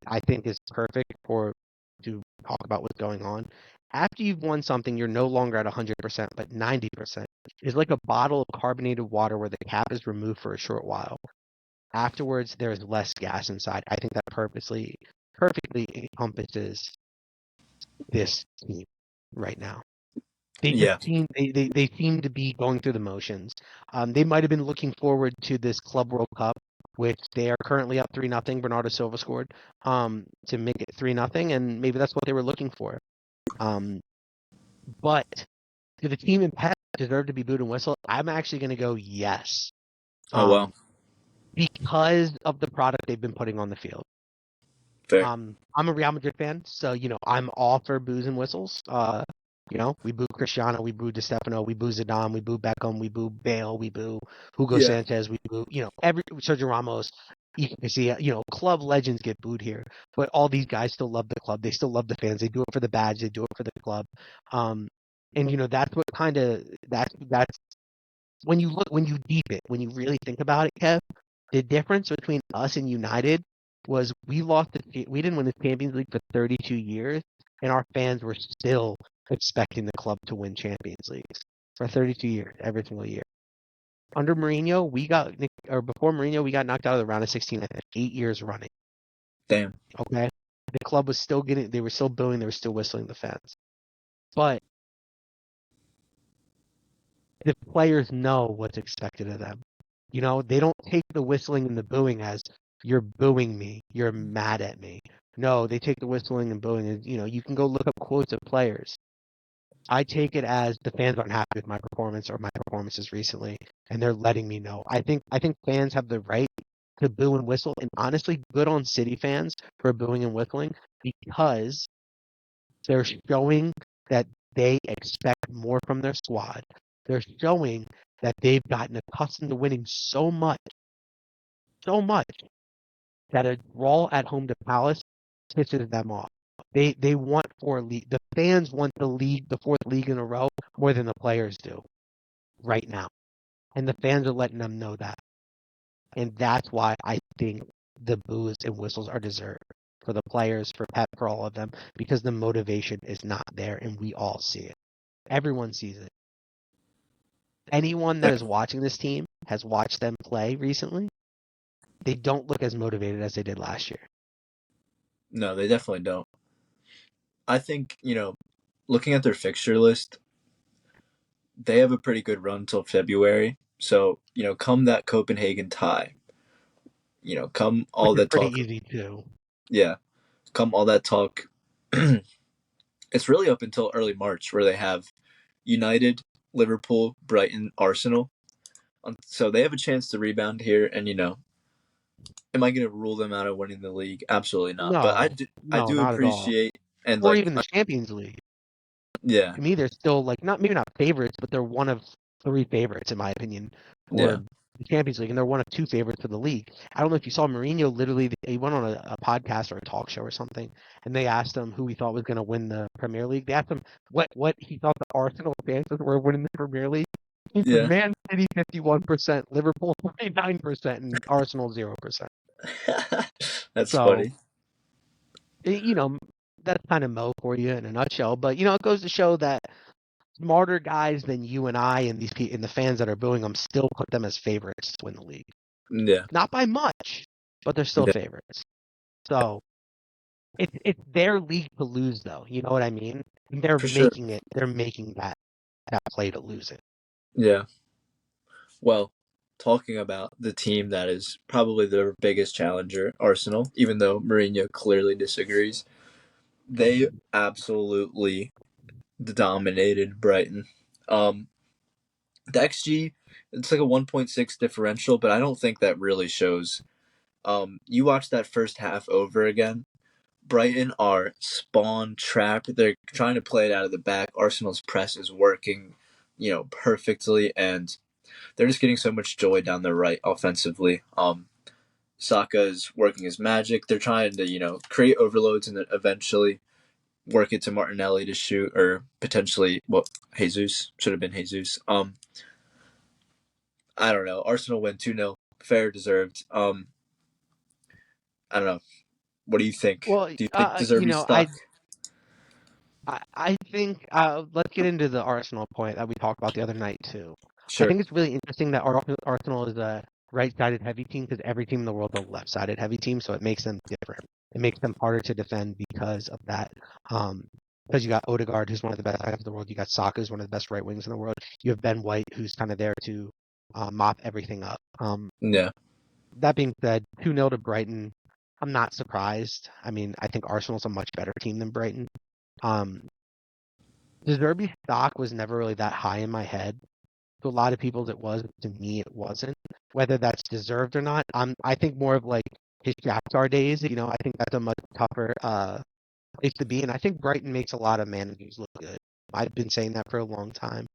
I think is perfect to talk about what's going on. After you've won something, you're no longer at 100%, but 90%. It's like a bottle of carbonated water where the cap is removed for a short while. Afterwards, there is less gas inside. I think that perfectly encompasses this team right now. They just Yeah. they seem to be going through the motions. They might have been looking forward to this Club World Cup, which they are currently up 3-0. Bernardo Silva scored to make it 3-0, and maybe that's what they were looking for. Um, But do the team in Pep deserve to be booed and whistled? I'm actually going to go yes. Oh wow, Because of the product they've been putting on the field. fair. I'm a Real Madrid fan, so I'm all for boos and whistles. We boo Cristiano, we boo Di Stefano, we boo Zidane, we boo Beckham, we boo Bale, we boo Hugo Yeah, Sanchez, we boo every Sergio Ramos. You can see club legends get booed here, but all these guys still love the club. They still love the fans. They do it for the badge. They do it for the club. And that's what kind of that's when you deep it, when you really think about it, Kev, the difference between us and United was we didn't win the Champions League for 32 years, and our fans were still expecting the club to win Champions Leagues for 32 years, every single year. Under Mourinho, before Mourinho, we got knocked out of the round of 16, I think, 8 years running. damn. Okay, the club was still they were still booing, they were still whistling the fans, but the players know what's expected of them. They don't take the whistling and the booing as you're booing me, you're mad at me. No, they take the whistling and booing as, you can go look up quotes of players. I take it as the fans aren't happy with my performance or my performances recently, and they're letting me know. I think fans have the right to boo and whistle, and honestly, good on City fans for booing and whistling because they're showing that they expect more from their squad. They're showing that they've gotten accustomed to winning so much that a draw at home to Palace pisses them off. They want four league. The fans want the fourth league in a row more than the players do right now, and the fans are letting them know that, and that's why I think the boos and whistles are deserved for the players, for Pep, for all of them, because the motivation is not there, and we all see it. Everyone sees it. Anyone that is watching this team has watched them play recently. They don't look as motivated as they did last year. No, they definitely don't. I think looking at their fixture list, they have a pretty good run till February. So come that Copenhagen tie, come Which all is that pretty talk. easy too. Yeah, come all that talk. It's really up until early March where they have United, Liverpool, Brighton, Arsenal. So they have a chance to rebound here. And am I going to rule them out of winning the league? Absolutely not. But No, I no, do not at all. appreciate and Or even the Champions League. yeah, To me, they're still maybe not favorites, but they're one of three favorites in my opinion for yeah, the Champions League, and they're one of two favorites for the league. I don't know if you saw Mourinho. Literally, he went on a podcast or a talk show or something, and they asked him who he thought was going to win the Premier League. They asked him what he thought the Arsenal chances were winning the Premier League. He said, yeah. Man City 51%, Liverpool 49%, and Arsenal 0%. That's So, funny. you know, that's kind of Mo for you in a nutshell. But it goes to show that smarter guys than you and I and and the fans that are booing them still put them as favorites to win the league. Yeah, Not by much, but they're still yeah, favorites. So it's their league to lose, though. You know what I mean? They're for sure. making it. They're making that play to lose it. Yeah. Well, talking about the team that is probably their biggest challenger, Arsenal, even though Mourinho clearly disagrees, they absolutely dominated Brighton. The XG, it's like a 1.6 differential, but I don't think that really shows. You watch that first half over again. Brighton are spawn trapped. They're trying to play it out of the back. Arsenal's press is working, perfectly, and they're just getting so much joy down the right offensively. Saka is working his magic. They're trying to, create overloads and then eventually work it to Martinelli to shoot, or potentially, Jesus should have been Jesus. I don't know. Arsenal win 2-0. Fair, deserved. I don't know. What do you think? Well, Do you think deserve to be I stuck? I think let's get into the Arsenal point that we talked about the other night too. I Sure. think it's really interesting that Arsenal is a right-sided heavy team because every team in the world is a left-sided heavy team, so it makes them different. It makes them harder to defend because of that. Because you got Odegaard, who's one of the best guys in the world. You got Saka, who's one of the best right wings in the world. You have Ben White, who's kind of there to mop everything up. Yeah. That being said, 2-0 to Brighton. I'm not surprised. I mean, I think Arsenal's a much better team than Brighton. Um, De Zerbi's stock was never really that high in my head. To a lot of people, it was. To me, it wasn't. Whether that's deserved or not, I think more of like his Shakhtar days. I think that's a much tougher place to be, and I think Brighton makes a lot of managers look good. I've been saying that for a long time.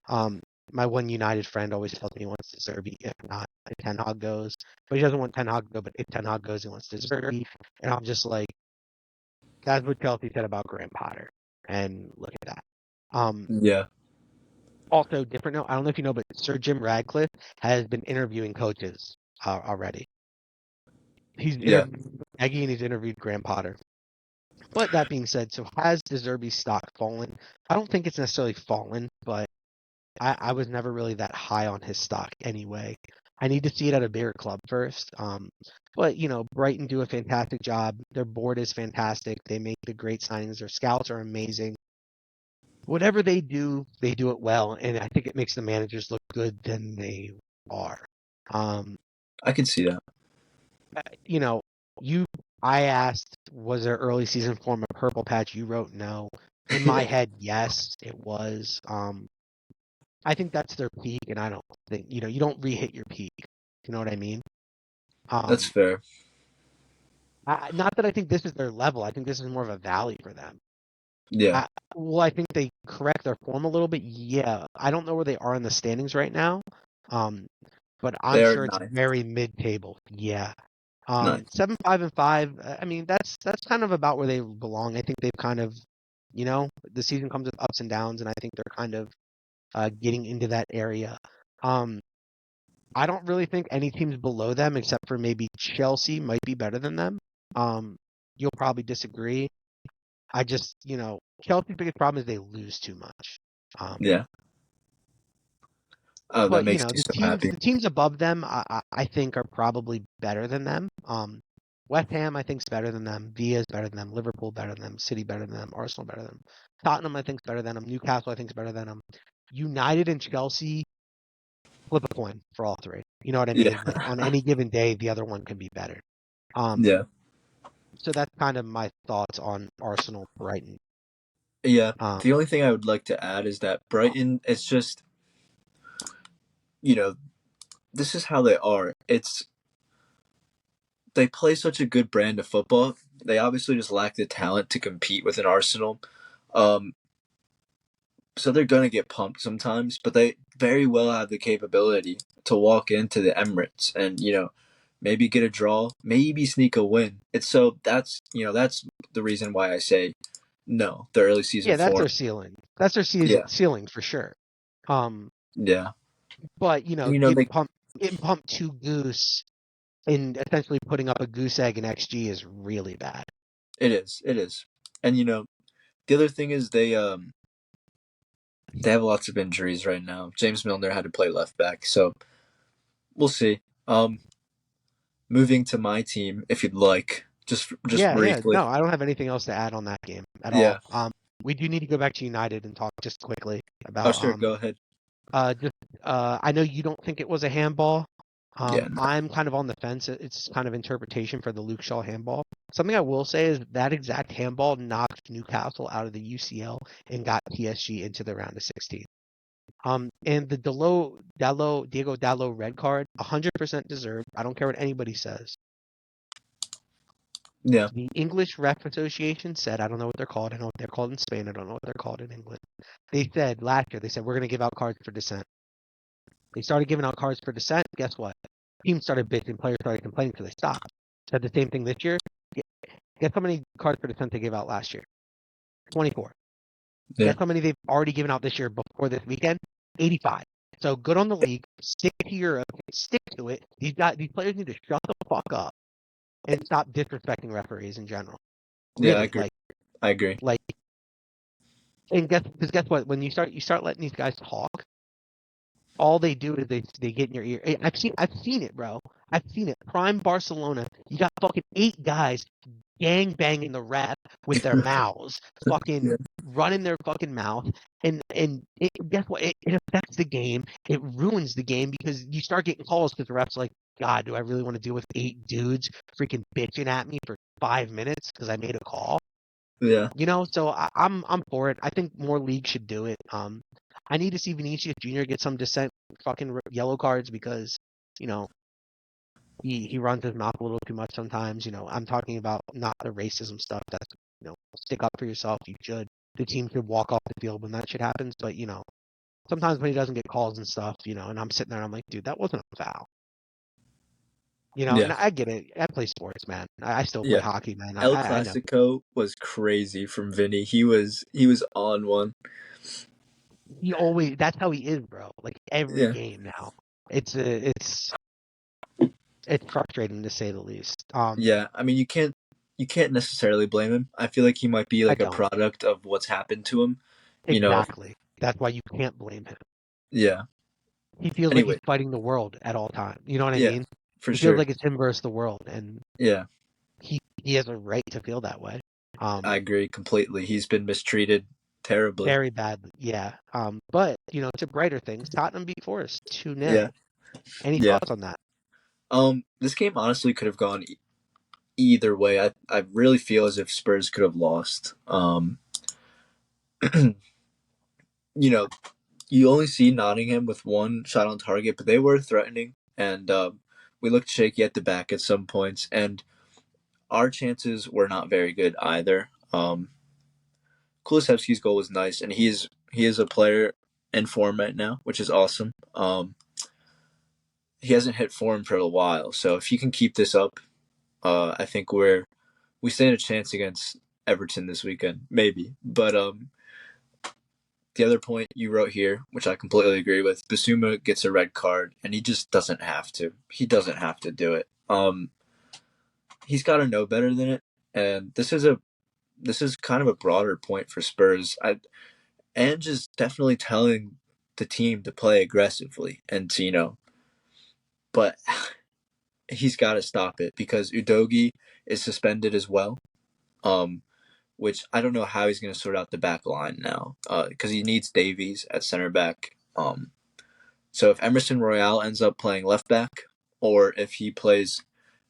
Um, my one United friend always tells me he wants De Zerbi if not if Ten Hag goes, but he doesn't want Ten Hag to go. But if Ten Hag goes, he wants De Zerbi, and I'm just like, that's what Chelsea said about Graham Potter, and look at that. Yeah. Also, different note. I don't know if you know, but Sir Jim Radcliffe has been interviewing coaches already. He's Yeah. interviewed Nagy and he's interviewed Graham Potter. But that being said, so has De Zerbi's stock fallen? I don't think it's necessarily fallen, but I was never really that high on his stock anyway. I need to see it at a bigger club first. But Brighton do a fantastic job. Their board is fantastic. They make the great signings. Their scouts are amazing. Whatever they do it well, and I think it makes the managers look good than they are. I can see that. I asked, was their early season form a purple patch? You wrote no. In my head, yes, it was. I think that's their peak, and I don't think you don't re-hit your peak. You know what I mean? That's fair. Not that I think this is their level. I think this is more of a valley for them. Yeah. I think they correct their form a little bit. Yeah, I don't know where they are in the standings right now, but I'm They're sure it's ninth. very mid-table. Yeah. Ninth. 7, 5, and 5. I mean, that's kind of about where they belong. I think they've kind of, the season comes with ups and downs, and I think they're kind of getting into that area. I don't really think any teams below them, except for maybe Chelsea, might be better than them. You'll probably disagree. I just, Chelsea's biggest problem is they lose too much. Yeah. Oh, that But makes me the so teams happy. the teams above them, I think are probably better than them. West Ham I think is better than them. Villa's better than them. Liverpool better than them. City better than them. Arsenal better than them. Tottenham I think is better than them. Newcastle I think is better than them. United and Chelsea, flip a coin for all three. You know what I Yeah. mean? Like on any given day, the other one can be better. Yeah. So that's kind of my thoughts on Arsenal, Brighton. Yeah. Um, The only thing I would like to add is that Brighton, it's just, you know, this is how they are. They play such a good brand of football. They obviously just lack the talent to compete with an Arsenal. Um, so they're going to get pumped sometimes, but they very well have the capability to walk into the Emirates and, maybe get a draw, maybe sneak a win. That's the reason why I say no, the early season yeah, that's form. their ceiling. That's their Yeah. ceiling for sure. Yeah. But And, getting pumped to goose and essentially putting up a goose egg in XG is really bad. it is. It is. And, the other thing is they have lots of injuries right now. James Milner had to play left back, so we'll see. Moving to my team, if you'd like, just Yeah. briefly. No, I don't have anything else to add on that game at Yeah. all. We do need to go back to United and talk just quickly Oh, about sure. Go ahead. just I know you don't think it was a handball. Yeah. No. I'm kind of on the fence. It's kind of interpretation for the Luke Shaw handball. Something I will say is that exact handball knocked Newcastle out of the UCL and got PSG into the round of 16. And the Diego Dallo red card, 100% deserved. I don't care what anybody says. Yeah. The English Ref Association said, I don't know what they're called. I know what they're called in Spain. I don't know what they're called in England. They said last year, we're going to give out cards for dissent. They started giving out cards for dissent. Guess what? Teams started bitching. Players started complaining, so they stopped. Said the same thing this year. Guess how many cards for dissent they gave out last year? 24. Yeah. Guess how many they've already given out this year before this weekend? 85. So good on the league. Stick to your stick to it. These players need to shut the fuck up and stop disrespecting referees in general. Yeah. I Really, agree. I agree. and guess what? When you start letting these guys talk, all they do is they get in your ear. I've seen it, bro. I've seen it. Prime Barcelona. You got fucking 8 guys gang banging the ref with their mouths, fucking Yeah. running their fucking mouth, and guess what? It affects the game. It ruins the game because you start getting calls because the ref's like, God, do I really want to deal with 8 dudes freaking bitching at me for 5 minutes because I made a call? Yeah. So I'm for it. I think more leagues should do it. I need to see Vinicius Jr. get some dissent fucking yellow cards because you know he runs his mouth a little too much sometimes. I'm talking about not the racism stuff. That's stick up for yourself. You should. The team should walk off the field when that shit happens. But sometimes when he doesn't get calls and stuff, and I'm sitting there, I'm like, dude, that wasn't a foul. Yeah. And I get it. I play sports, man. I still play Yeah. hockey, man. El I know. Clasico was crazy from Vinny. He was on one. That's how he is, bro. Like every Yeah. game now. It's frustrating to say the least. Yeah. I mean, you can't necessarily blame him. I feel like he might be I like a don't. product of what's happened to him. You know. Exactly. That's why you can't blame him. Yeah. He feels like Anyway. he's fighting the world at all times. You know what I Yeah. mean? For He feels sure. like it's him versus the world, and Yeah. he has a right to feel that way. I agree completely. He's been mistreated terribly. Very badly, yeah. But to brighter things. Tottenham beat Forest 2-0. Yeah. Any Yeah. thoughts on that? This game honestly could have gone either way. I really feel as if Spurs could have lost. You know, you only see Nottingham with one shot on target, but they were threatening, and we looked shaky at the back at some points, and our chances were not very good either. Kulusevski's goal was nice, and he is a player in form right now, which is awesome. He hasn't hit form for a while, so if he can keep this up, I think we stand a chance against Everton this weekend, maybe. But the other point you wrote here, which I completely agree with, Basuma gets a red card, and he just doesn't have to. He doesn't have to do it. He's got to know better than it, and this is kind of a broader point for Spurs. And just definitely telling the team to play aggressively, and but he's got to stop it because Udogi is suspended as well. Which I don't know how he's going to sort out the back line now because he needs Davies at center back. So if Emerson Royale ends up playing left back, or if he plays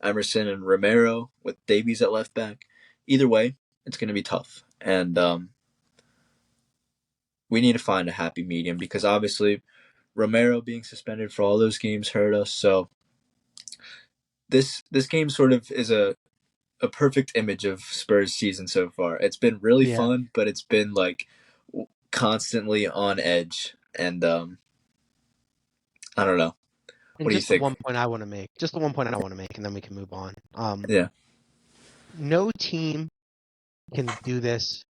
Emerson and Romero with Davies at left back, either way, it's going to be tough. And we need to find a happy medium because obviously Romero being suspended for all those games hurt us. So this game sort of is a perfect image of Spurs season so far. It's been really Yeah. fun, but it's been like constantly on edge. And I don't know. And What do you just the think? one point I want to make, just the one point I want to make, and then we can move on. Yeah. No team can do this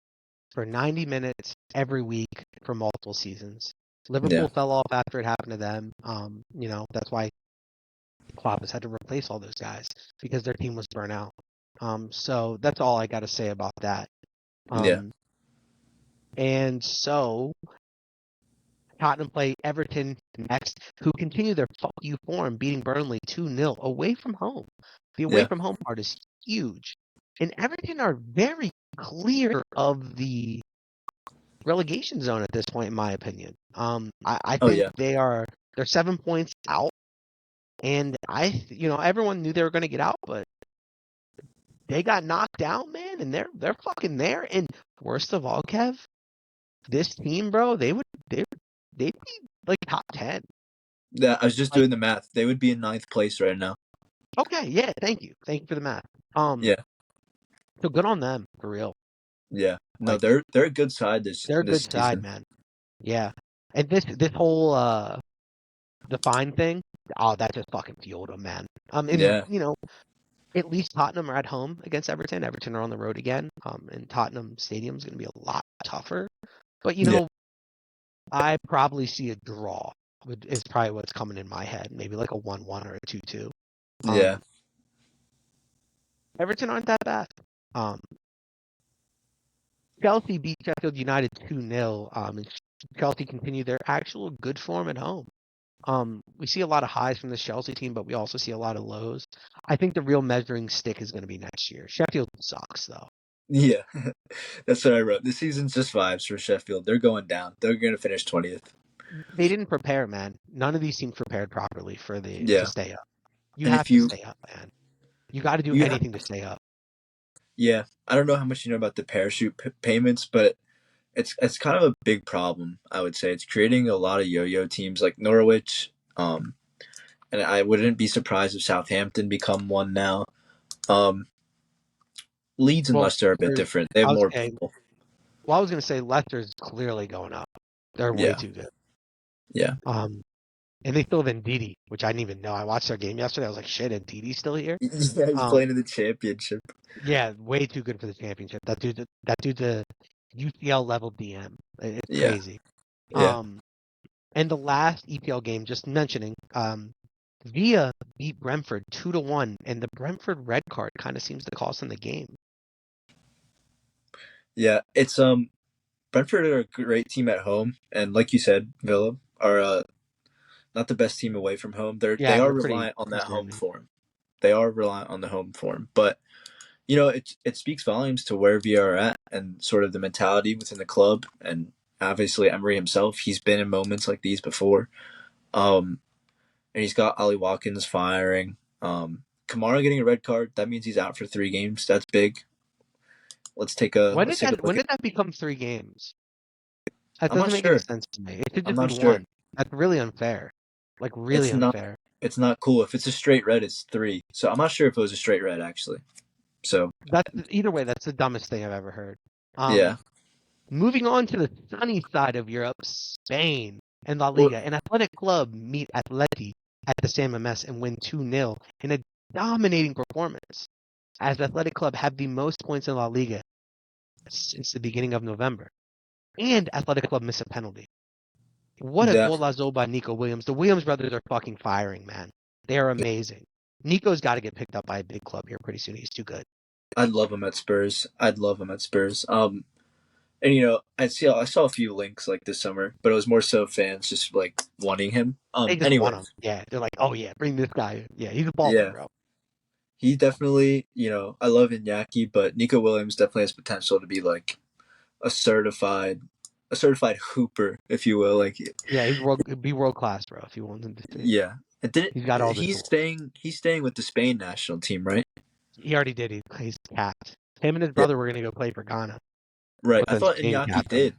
for 90 minutes every week for multiple seasons. Yeah. Liverpool fell off after it happened to them. That's why Klopp has had to replace all those guys because their team was burnt out. So that's all I got to say about that. Yeah. And so Tottenham play Everton next, who continue their fuck you form, beating Burnley 2-0 away from home. The away Yeah. from home part is huge. And Everton are very clear of the relegation zone at this point, in my opinion. I Oh think yeah. they're 7 points out, and everyone knew they were going to get out, but they got knocked out, man, and they're fucking there. And worst of all, Kev, this team, bro, they'd be like top 10. Yeah. I was just Like, doing the math. They would be in ninth place right now. okay, yeah, thank you for the math. Yeah. So good on them for real. Yeah. No, Like they're a good side they're a this good side, season. man. Yeah, and this whole the fine thing, oh, that just fucking fueled them, man. And Yeah. at least Tottenham are at home against Everton. Everton are on the road again. And Tottenham Stadium is going to be a lot tougher. But Yeah. I probably see a draw. Is probably what's coming in my head. Maybe like a 1-1 or a 2-2. Yeah. Everton aren't that bad. Chelsea beat Sheffield United 2-0. And Chelsea continue their actual good form at home. We see a lot of highs from the Chelsea team, but we also see a lot of lows. I think the real measuring stick is going to be next year. Sheffield sucks, though. Yeah. That's what I wrote. This season's just vibes for Sheffield. They're going down. They're going to finish 20th. They didn't prepare, man. None of these teams prepared properly to Yeah. stay up. You And have if to stay up, man. You got to do you anything to stay up. Yeah, I don't know how much you know about the parachute payments, but it's kind of a big problem. I would say it's creating a lot of yo-yo teams like Norwich, and I wouldn't be surprised if Southampton become one now. Um, Leeds and Well, Leicester are a bit different. They have I was more saying, people. well, I was gonna say Leicester's clearly going up. They're way Yeah, too good. yeah, And they still have Ndidi, which I didn't even know. I watched their game yesterday. I was like, shit, Ndidi's still here. yeah. He's Um, playing in the championship. yeah, way too good for the championship. That dude's a UCL level DM. It's Yeah, crazy. yeah, And the last EPL game, just mentioning, Villa beat Brentford 2-1, and the Brentford red card kind of seems to cost them the game. yeah. It's Brentford are a great team at home, and like you said, Villa are not the best team away from home. They Yeah, are they're pretty reliant on that home concerning. form. They are reliant on the home form, but it speaks volumes to where we are at and sort of the mentality within the club. And obviously, Emery himself, he's been in moments like these before. And he's got Ollie Watkins firing. Kamara getting a red card. That means he's out for 3 games. That's big. When Let's did take a that look when at. did that become 3 games? That I'm not doesn't make any sure. sense to me. It should I'm just be not sure. one. That's really unfair. Like really It's not. unfair. It's not cool. If it's a straight red, it's 3. So I'm not sure if it was a straight red actually. So That's either way, that's the dumbest thing I've ever heard. yeah. Moving on to the sunny side of Europe, Spain and La Well, Liga. An athletic club meet Atleti at the San Mamés and win 2-0 in a dominating performance, as Athletic Club have the most points in La Liga since the beginning of November. And Athletic Club miss a penalty. What a that golazo by Nico Williams. The Williams brothers are fucking firing, man. They are amazing. Nico's got to get picked up by a big club here pretty soon. He's too good. I'd love him at Spurs. I'd love him at Spurs. And I saw a few links like this summer, but it was more so fans just like wanting him. They just want him. Anyways, Yeah, they're like, oh yeah, bring this guy in. Yeah, he's a baller, yeah, bro. he definitely. I love Iñaki, but Nico Williams definitely has potential to be like a certified, a certified hooper, if you will. Like, Yeah, he'd be world class, bro. If you want him to stay, yeah. And did he's got all the he's tools. staying? He's staying with the Spain national team, right? He already did. He's capped. Him and his Yeah, brother were gonna go play for Ghana, right. but I then thought Spain Iñaki capped him. did.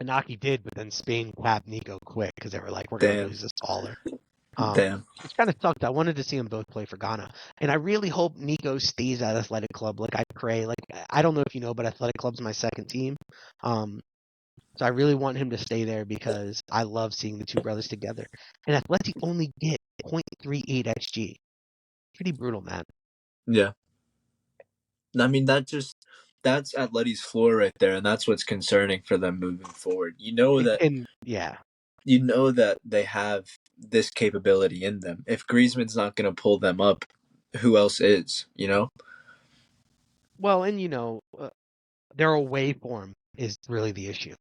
Inaki did, but then Spain capped Nico quick because they were like, we're gonna Damn, lose this baller. damn. Which kind of sucked. I wanted to see them both play for Ghana, and I really hope Nico stays at Athletic Club. Like I pray. Like I don't know if you know, but Athletic Club's my second team. Um, so I really want him to stay there because I love seeing the two brothers together. And Athletic only get 0.38 xG. Pretty brutal, man. Yeah. I mean, that's Atleti's floor right there, and that's what's concerning for them moving forward. And yeah, You know that they have this capability in them. If Griezmann's not going to pull them up, who else is? You know? well, and their away form is really the issue.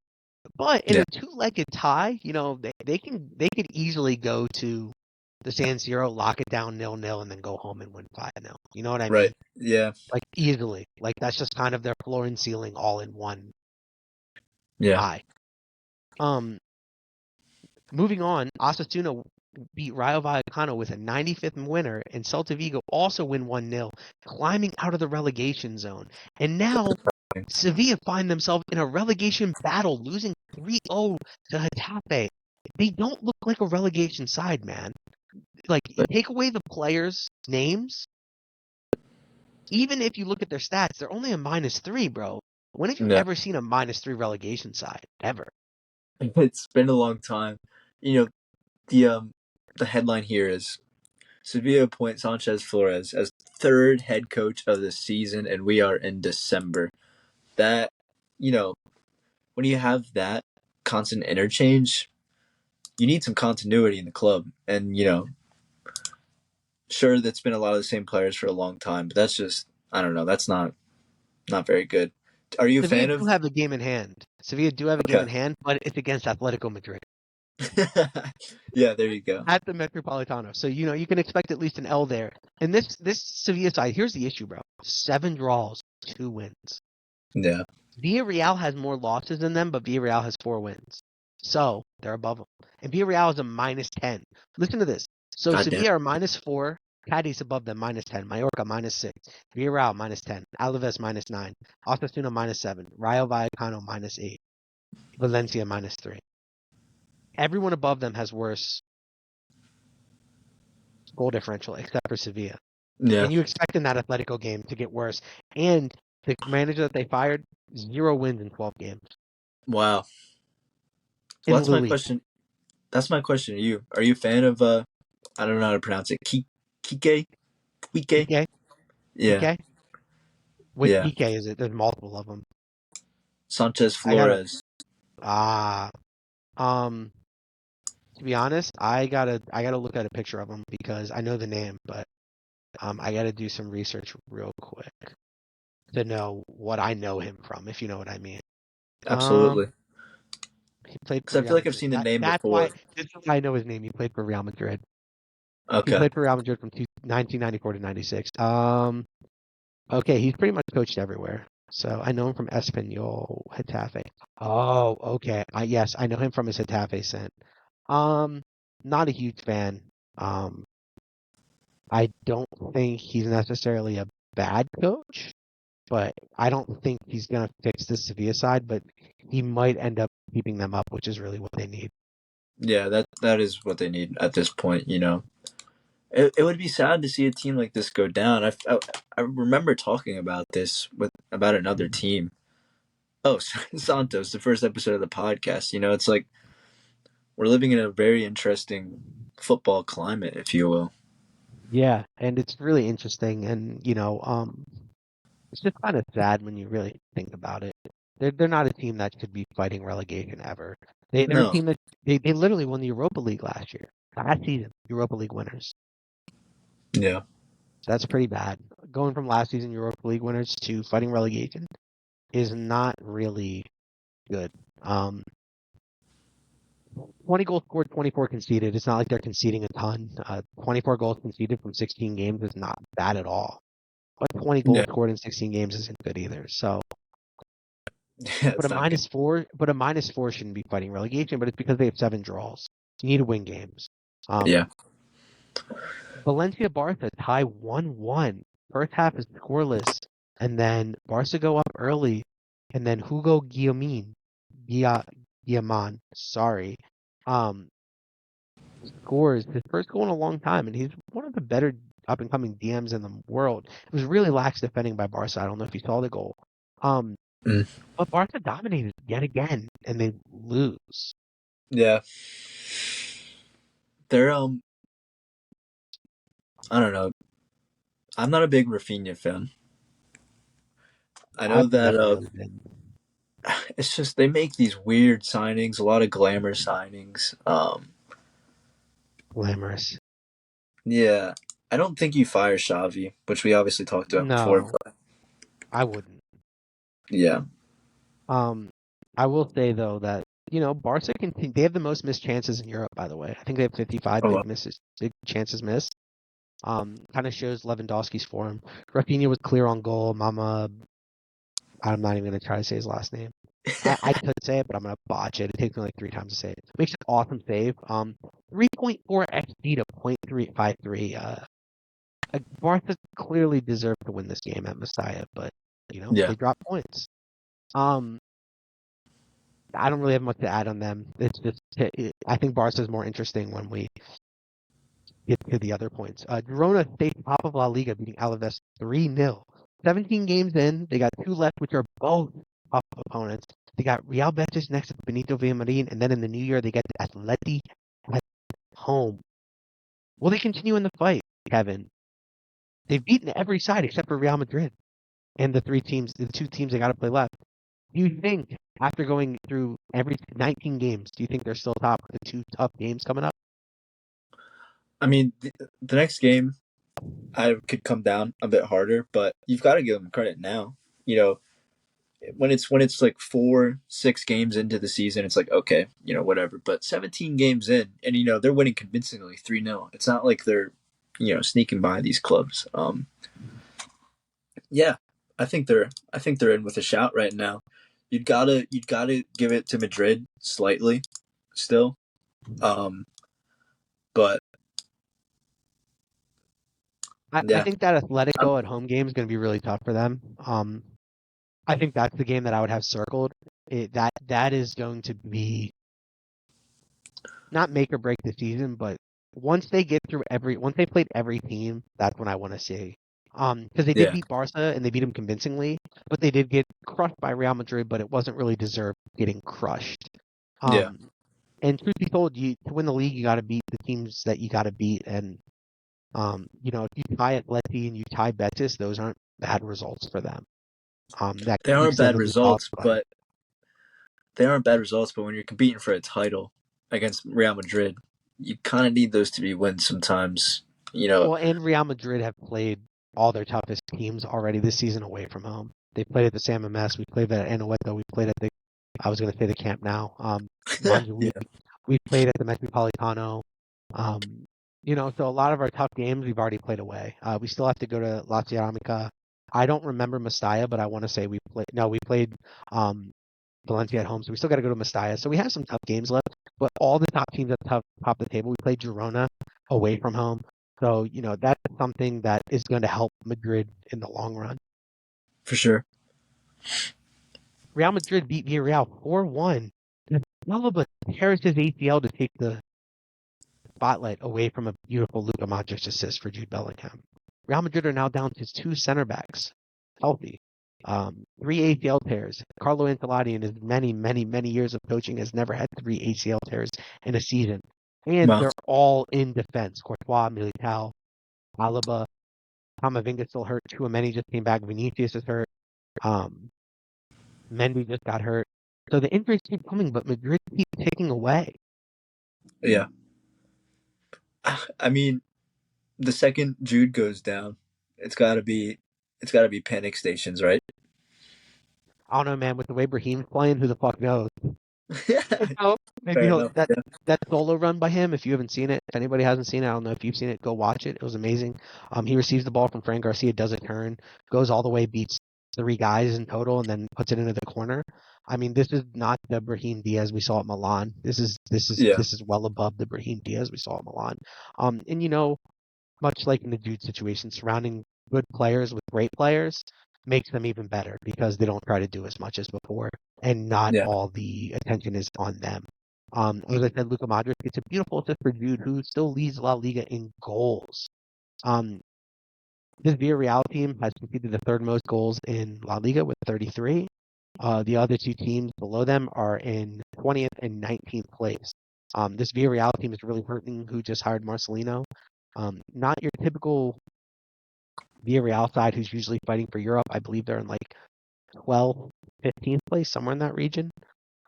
But in Yeah. a two-legged tie, they could easily go to the San Siro, lock it down 0-0, and then go home and win 5-0. You know what I Right. mean? Yeah. Like easily. Like that's just kind of their floor and ceiling all in one Yeah. tie. Um, Moving on, Osasuna beat Rayo Vallecano with a 95th winner, and Celta Vigo also win 1-0, climbing out of the relegation zone. And now Sevilla find themselves in a relegation battle, losing 3-0 to Getafe. They don't look like a relegation side, man. Like, you take away the players' names, even if you look at their stats, they're only a -3, bro. When have you Yeah. ever seen a -3 relegation side? Ever. It's been a long time. You know, the headline here is Sevilla appoint Sanchez Flores as third head coach of the season, and we are in December. That you know, when you have that constant interchange, you need some continuity in the club. And sure, that's been a lot of the same players for a long time, but that's just I don't know. That's not very good. Are you a Sevilla fan do of? have a game in hand. Sevilla do have a game Okay. in hand, but it's against Atletico Madrid Yeah, there you go. at the Metropolitano. So you can expect at least an L there. And this Sevilla side, here's the issue, bro: 7 draws, 2 wins. Yeah, Villarreal has more losses than them, but Villarreal has 4 wins, so they're above them. And Villarreal is a -10. Listen to this. So goddamn. Sevilla are -4, Cadiz above them -10. Mallorca -6. Villarreal -10. Alaves -9. Osasuna -7. Rayo Vallecano -8. Valencia -3. Everyone above them has worse goal differential except for Sevilla. Yeah. And you expect in that Atletico game to get worse. And the manager that they fired, 0 wins in 12 games Wow. in Well, La Liga. That's my question to you. Are you a fan of I don't know how to pronounce it. Kike? Kike? Piqué? Yeah. Piqué? Which Yeah. Piqué is it? There's multiple of them. Sanchez I gotta Flores. ah um to be honest, I gotta look at a picture of him because I know the name, but I gotta do some research real quick to know what I know him from, if you know what I mean. Um, Absolutely. he played for Because I Real feel like I've Madrid. seen the name That's why before. this is why I know his name. He played for Real Madrid. He Okay. played for Real Madrid from 1994 to 96. Okay, he's pretty much coached everywhere. So I know him from Espanyol, Getafe. Oh, okay. Yes, I know him from his Getafe stint. Um, not a huge fan. Um, I don't think he's necessarily a bad coach, but I don't think he's gonna fix the Sevilla side. But he might end up keeping them up, which is really what they need. Yeah, that is what they need at this point, you know. It would be sad to see a team like this go down. I remember talking about this about another team. Oh, Santos, the first episode of the podcast. You know, it's like we're living in a very interesting football climate, if you will. Yeah, and it's really interesting, and it's just kind of sad when you really think about it. They're not a team that should be fighting relegation ever. They're a No. team that they literally won the Europa League last season, Europa League winners. Yeah. So that's pretty bad. Going from last season Europa League winners to fighting relegation is not really good. Um, 20 goals scored, 24 conceded. It's not like they're conceding a ton. 24 goals conceded from 16 games is not bad at all. But 20 Yeah. goals scored in 16 games isn't good either. So, Yeah, but it's not good. a -4 shouldn't be fighting relegation, but it's because they have 7 draws. You need to win games. Yeah. Valencia Barca tie 1-1. First half is scoreless, and then Barca go up early, and then Hugo Guillamon, sorry, um, scores his first goal in a long time, and he's one of the better up and coming DMs in the world. It was really lax defending by Barca. I don't know if you saw the goal. Um, Mm. but Barca dominated yet again, and they lose. Yeah. They're I don't know. I'm not a big Rafinha fan. I know I've that never really been it's just they make these weird signings, a lot of glamour signings. glamorous. Yeah, I don't think you fire Xavi, which we obviously talked about before. No, But I wouldn't. yeah, Um, I will say though that Barca they have the most missed chances in Europe. By the way, I think they have 55 oh well. big chances missed. Kind of shows Lewandowski's form. Rafinha was clear on goal. Mama, I'm not even gonna try to say his last name. I could say it, but I'm gonna botch it. It takes me like 3 times to say it. Makes an awesome save. 3.4 XG to 0.353. Barca clearly deserved to win this game at Messiah, but Yeah, they dropped points. Um, I don't really have much to add on them. It's just I think Barca is more interesting when we get to the other points. Girona stayed top of La Liga, beating Alaves 3-0. 17 games in, they got 2 left, which are both tough opponents. They got Real Betis next to Benito Villamarin, and then in the new year they get Atleti at home. Will they continue in the fight, Kevin? They've beaten every side except for Real Madrid and the 2 teams they got to play left. Do you think after going through every 19 games, do you think they're still top with the 2 tough games coming up? I mean the next game I could come down a bit harder, but you've got to give them credit now. You know, when it's like 4, 6 games into the season, it's like okay, you know, whatever. But 17 games in, and they're winning convincingly 3-0. It's not like they're sneaking by these clubs. Yeah, I think they're in with a shout right now. You'd gotta give it to Madrid slightly, still, but I think that Atletico at home game is going to be really tough for them. I think that's the game that I would have circled. That is going to be not make or break the season, but once they played every team, that's when I want to see. Because they did Yeah. beat Barca and they beat them convincingly, but they did get crushed by Real Madrid, but it wasn't really deserved getting crushed. Yeah. And truth be told, to win the league, you got to beat the teams that you got to beat. And if you tie Atleti and you tie Betis, those aren't bad results for them. That They aren't keeps them bad in the top results, five. but when you're competing for a title against Real Madrid, you kind of need those to be wins sometimes. Well, and Real Madrid have played all their toughest teams already this season away from home. They played at the San Mamés. We played at Anoeta. We played at I was going to say the Camp Nou. Montjuic. Yeah. We played at the Metropolitano. So a lot of our tough games we've already played away. We still have to go to La Ceramica. I don't remember Mestalla, but I want to say we played. No, we played Valencia at home, so we still got to go to Mestalla. So we have some tough games left, but all the top teams at the top of the table, we played Girona away from home. So, that's something that is going to help Madrid in the long run. For sure. Real Madrid beat Villarreal 4-1. Alaba tears his ACL to take the spotlight away from a beautiful Luka Modric assist for Jude Bellingham. Real Madrid are now down to 2 center backs, healthy. 3 ACL tears. Carlo Ancelotti in his many, many, many years of coaching has never had 3 ACL tears in a season. And Wow. they're all in defense. Courtois, Militao, Alaba, Camavinga still hurt. Tchouaméni just came back. Vinicius is hurt. Mendy just got hurt. So the injuries keep coming, but Madrid keep taking away. Yeah. I mean, the second Jude goes down, it's got to be panic stations, right? I don't know, man. With the way Brahim's playing, who the fuck knows? Maybe Fair enough. Yeah. that solo run by him. If you haven't seen it, if anybody hasn't seen it, I don't know if you've seen it. Go watch it. It was amazing. He receives the ball from Fran Garcia, does a turn, goes all the way, beats 3 guys in total, and then puts it into the corner. I mean, this is not the Brahim Diaz we saw at Milan. This is Yeah. well above the Brahim Diaz we saw at Milan. Much like in the Jude situation, surrounding good players with great players makes them even better because they don't try to do as much as before, and not Yeah. all the attention is on them. As I said, Luka Modric, it's a beautiful assist for Jude, who still leads La Liga in goals. This Villarreal team has conceded the 3rd most goals in La Liga with 33. The other 2 teams below them are in 20th and 19th place. This Villarreal team is really hurting, who just hired Marcelino. Not your typical Villarreal side who's usually fighting for Europe. I believe they're in like 12th, 15th place, somewhere in that region.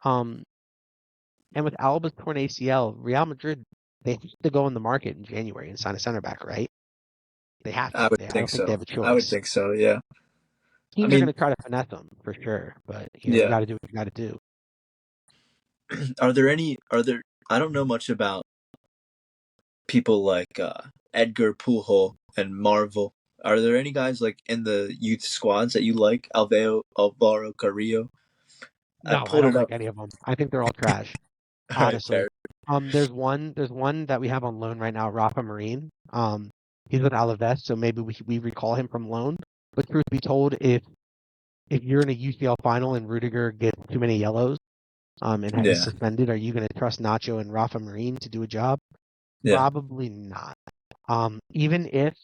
And with Alaba's torn ACL, Real Madrid, they have to go in the market in January and sign a center back, right? They have to. I would I think don't think they so. have a choice. Yeah. Teams are going to try to finesse them for sure, but you Yeah. got to do what you got to do. I don't know much about people like Edgar Pujol and Marvel. Are there any guys like in the youth squads that you like? Alvaro Carrillo. I No, I pulled don't it up. like any of them. I think they're all trash, All right, honestly. fair. There's one that we have on loan right now, Rafa Marine. He's with Alaves, so maybe we recall him from loan. But truth be told, if you're in a UCL final and Rudiger gets too many yellows, and is Yeah. suspended, are you going to trust Nacho and Rafa Marine to do a job? Yeah. Probably not. Even if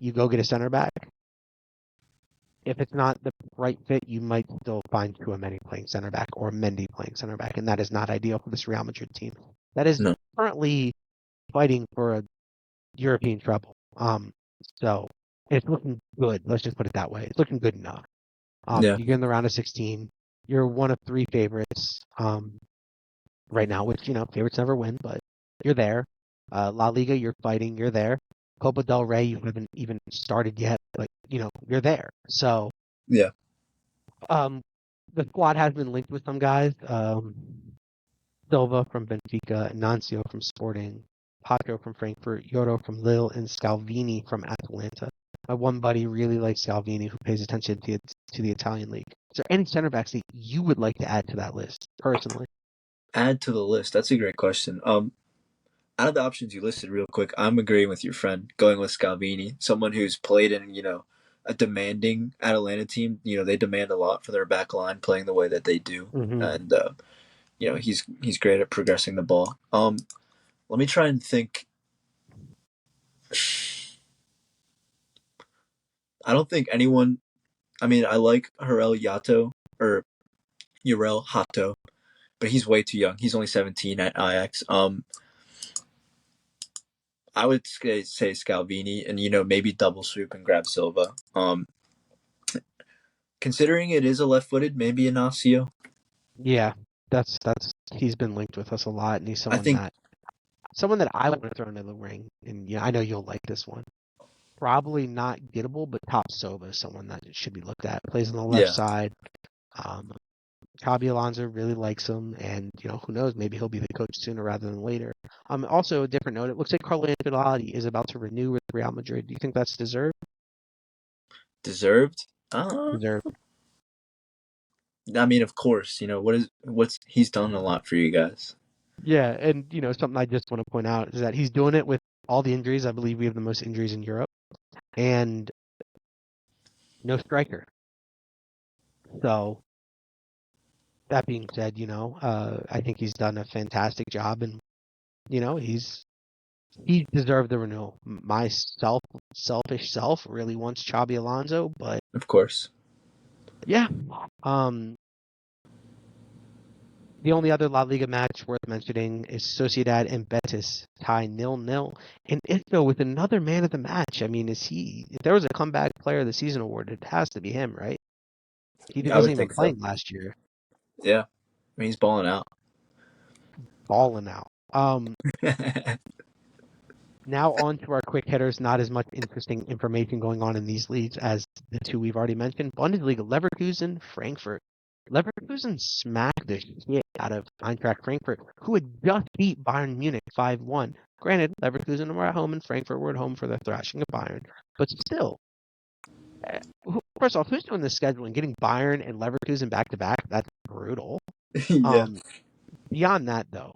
you go get a center back, if it's not the right fit, you might still find Tchouaméni playing center back or Mendy playing center back, and that is not ideal for this Real Madrid team. That is No. currently fighting for a European treble. So it's looking good. Let's just put it that way. It's looking good enough. Yeah. You get in the round of 16. You're one of 3 favorites right now, which favorites never win, but you're there. La Liga, you're fighting. You're there. Copa del Rey, you haven't even started yet, but you're there. So Yeah. the squad has been linked with some guys. Silva from Benfica, Nancio from Sporting, Pato from Frankfurt, Yoro from Lille, and Scalvini from Atalanta. My one buddy really likes Scalvini, who pays attention to the Italian league. Is there any center backs that you would like to add to that list, personally? Add to the list. That's a great question. out of the options you listed real quick, I'm agreeing with your friend, going with Scalvini, someone who's played in, a demanding Atalanta team. They demand a lot for their back line playing the way that they do. Mm-hmm. And, he's great at progressing the ball. Let me try and think. I don't think anyone, I mean, I like Urel Hato, but he's way too young. He's only 17 at Ajax. I would say Scalvini and, maybe double swoop and grab Silva. Considering it is a left-footed, maybe Inacio. Yeah, that's he's been linked with us a lot, and he's I think, someone that I want to throw into the ring. And I know you'll like this one. Probably not gettable, but Top Sova is someone that should be looked at. Plays on the left yeah, side. Xabi Alonso really likes him, and who knows, maybe he'll be the coach sooner rather than later. Also a different note, it looks like Carlo Ancelotti is about to renew with Real Madrid. Do you think that's deserved? deserved. Deserved. I mean, of course, what's he's done a lot for you guys. Yeah, and something I just want to point out is that he's doing it with all the injuries. I believe we have the most injuries in Europe, and no striker. So that being said, I think he's done a fantastic job, and he deserved the renewal. My selfish self really wants Xabi Alonso, but Of course. yeah. The only other La Liga match worth mentioning is Sociedad and Betis tie 0-0. And Isco with another man of the match. I mean, if there was a comeback player of the season award, it has to be him, right? He I wasn't would even think so. playing last year. Yeah. I mean, he's balling out. Balling out. Now on to our quick hitters. Not as much interesting information going on in these leagues as the two we've already mentioned. Bundesliga, Leverkusen, Frankfurt. Leverkusen smacked the shit out of Eintracht Frankfurt, who had just beat Bayern Munich 5-1. Granted, Leverkusen were at home and Frankfurt were at home for their thrashing of Bayern, but still. First off, who's doing the scheduling? Getting Bayern and Leverkusen back to back? That's brutal. Yeah. Beyond that, though,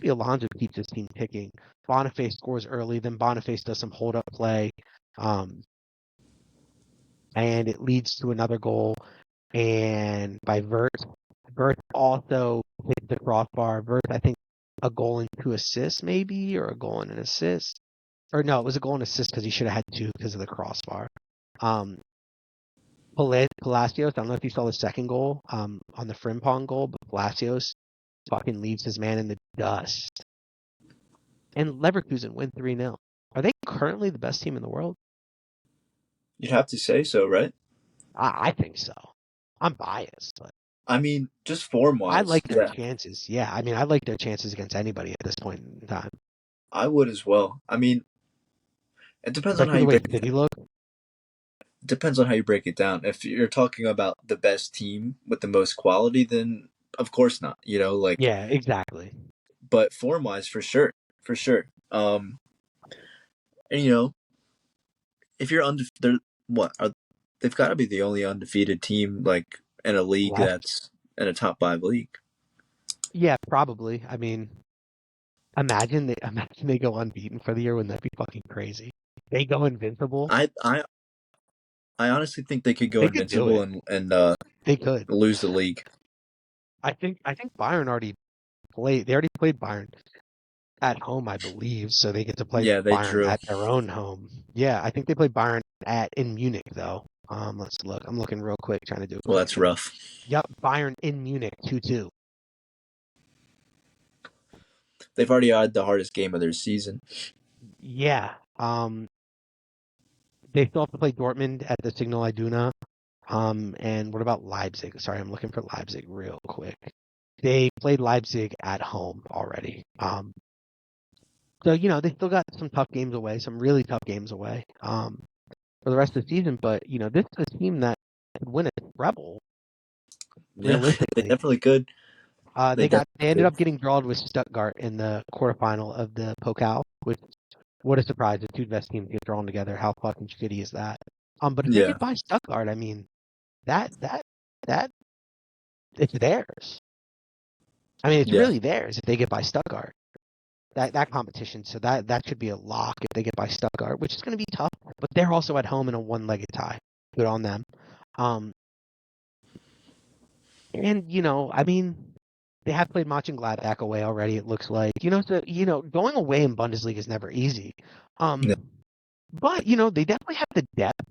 Alonso keeps his team ticking. Boniface scores early, then Boniface does some hold-up play, and it leads to another goal. And by Vert also hit the crossbar. Vert, I think, a goal and 2 assists, maybe, or a goal and an assist. Or no, it was a goal and assist because he should have had 2 because of the crossbar. Palacios, I don't know if you saw the second goal on the Frimpong goal, but Palacios fucking leaves his man in the dust. And Leverkusen win 3-0. Are they currently the best team in the world? You'd have to say so, right? I think so. I'm biased, but I mean, just form-wise. I like their chances. Yeah, I mean, I like their chances against anybody at this point in time. I would as well. I mean, it depends on how Especially you the way break it City down. look. It depends on how you break it down. If you're talking about the best team with the most quality, then of course not. Yeah, exactly. But form-wise, for sure. And if you're they've got to be the only undefeated team like in a league that's in a top 5 league. Yeah, probably. I mean, imagine they go unbeaten for the year. Wouldn't that be fucking crazy? They go invincible. I honestly think they could go They could do invincible it. and They could lose the league. I think Bayern already played. They already played Bayern at home, I believe, so they get to play Yeah, they Bayern drew. at their own home. Yeah, I think they played Bayern in Munich though. Let's look. I'm looking real quick, trying to do. Well, that's rough. Yep, Bayern in Munich 2-2. They've already had the hardest game of their season. Yeah. They still have to play Dortmund at the Signal Iduna. And what about Leipzig? Sorry, I'm looking for Leipzig real quick. They played Leipzig at home already. So they still got some tough games away, some really tough games away. For the rest of the season, but this is a team that could win a treble. Yeah, Realistically, they definitely could. They ended up getting drawn with Stuttgart in the quarterfinal of the Pokal, which what a surprise! The two best teams get drawn together. How fucking shitty is that? But if they get by Stuttgart, I mean, that it's theirs. I mean, it's really theirs if they get by Stuttgart. that competition. So that should be a lock if they get by Stuttgart, which is going to be tough. But they're also at home in a one-legged tie. Good on them. And I mean, they have played Mönchengladbach away already. It looks like going away in Bundesliga is never easy. No. But they definitely have the depth.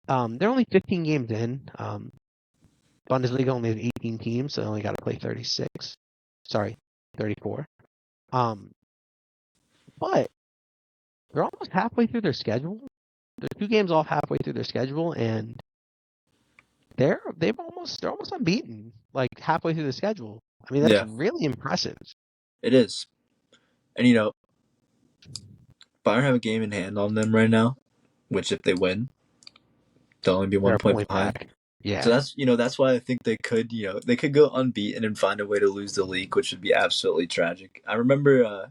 They're only 15 games in. Bundesliga only has 18 teams, so they only got to play 36. Sorry, 34. But they're almost halfway through their schedule. They're 2 games off halfway through their schedule, and they're almost unbeaten, like halfway through the schedule. I mean, that's really impressive. It is. And Bayern have a game in hand on them right now, which if they win, they'll only be 1 point behind. Back. Yeah. So that's why I think they could go unbeaten and find a way to lose the league, which would be absolutely tragic. I remember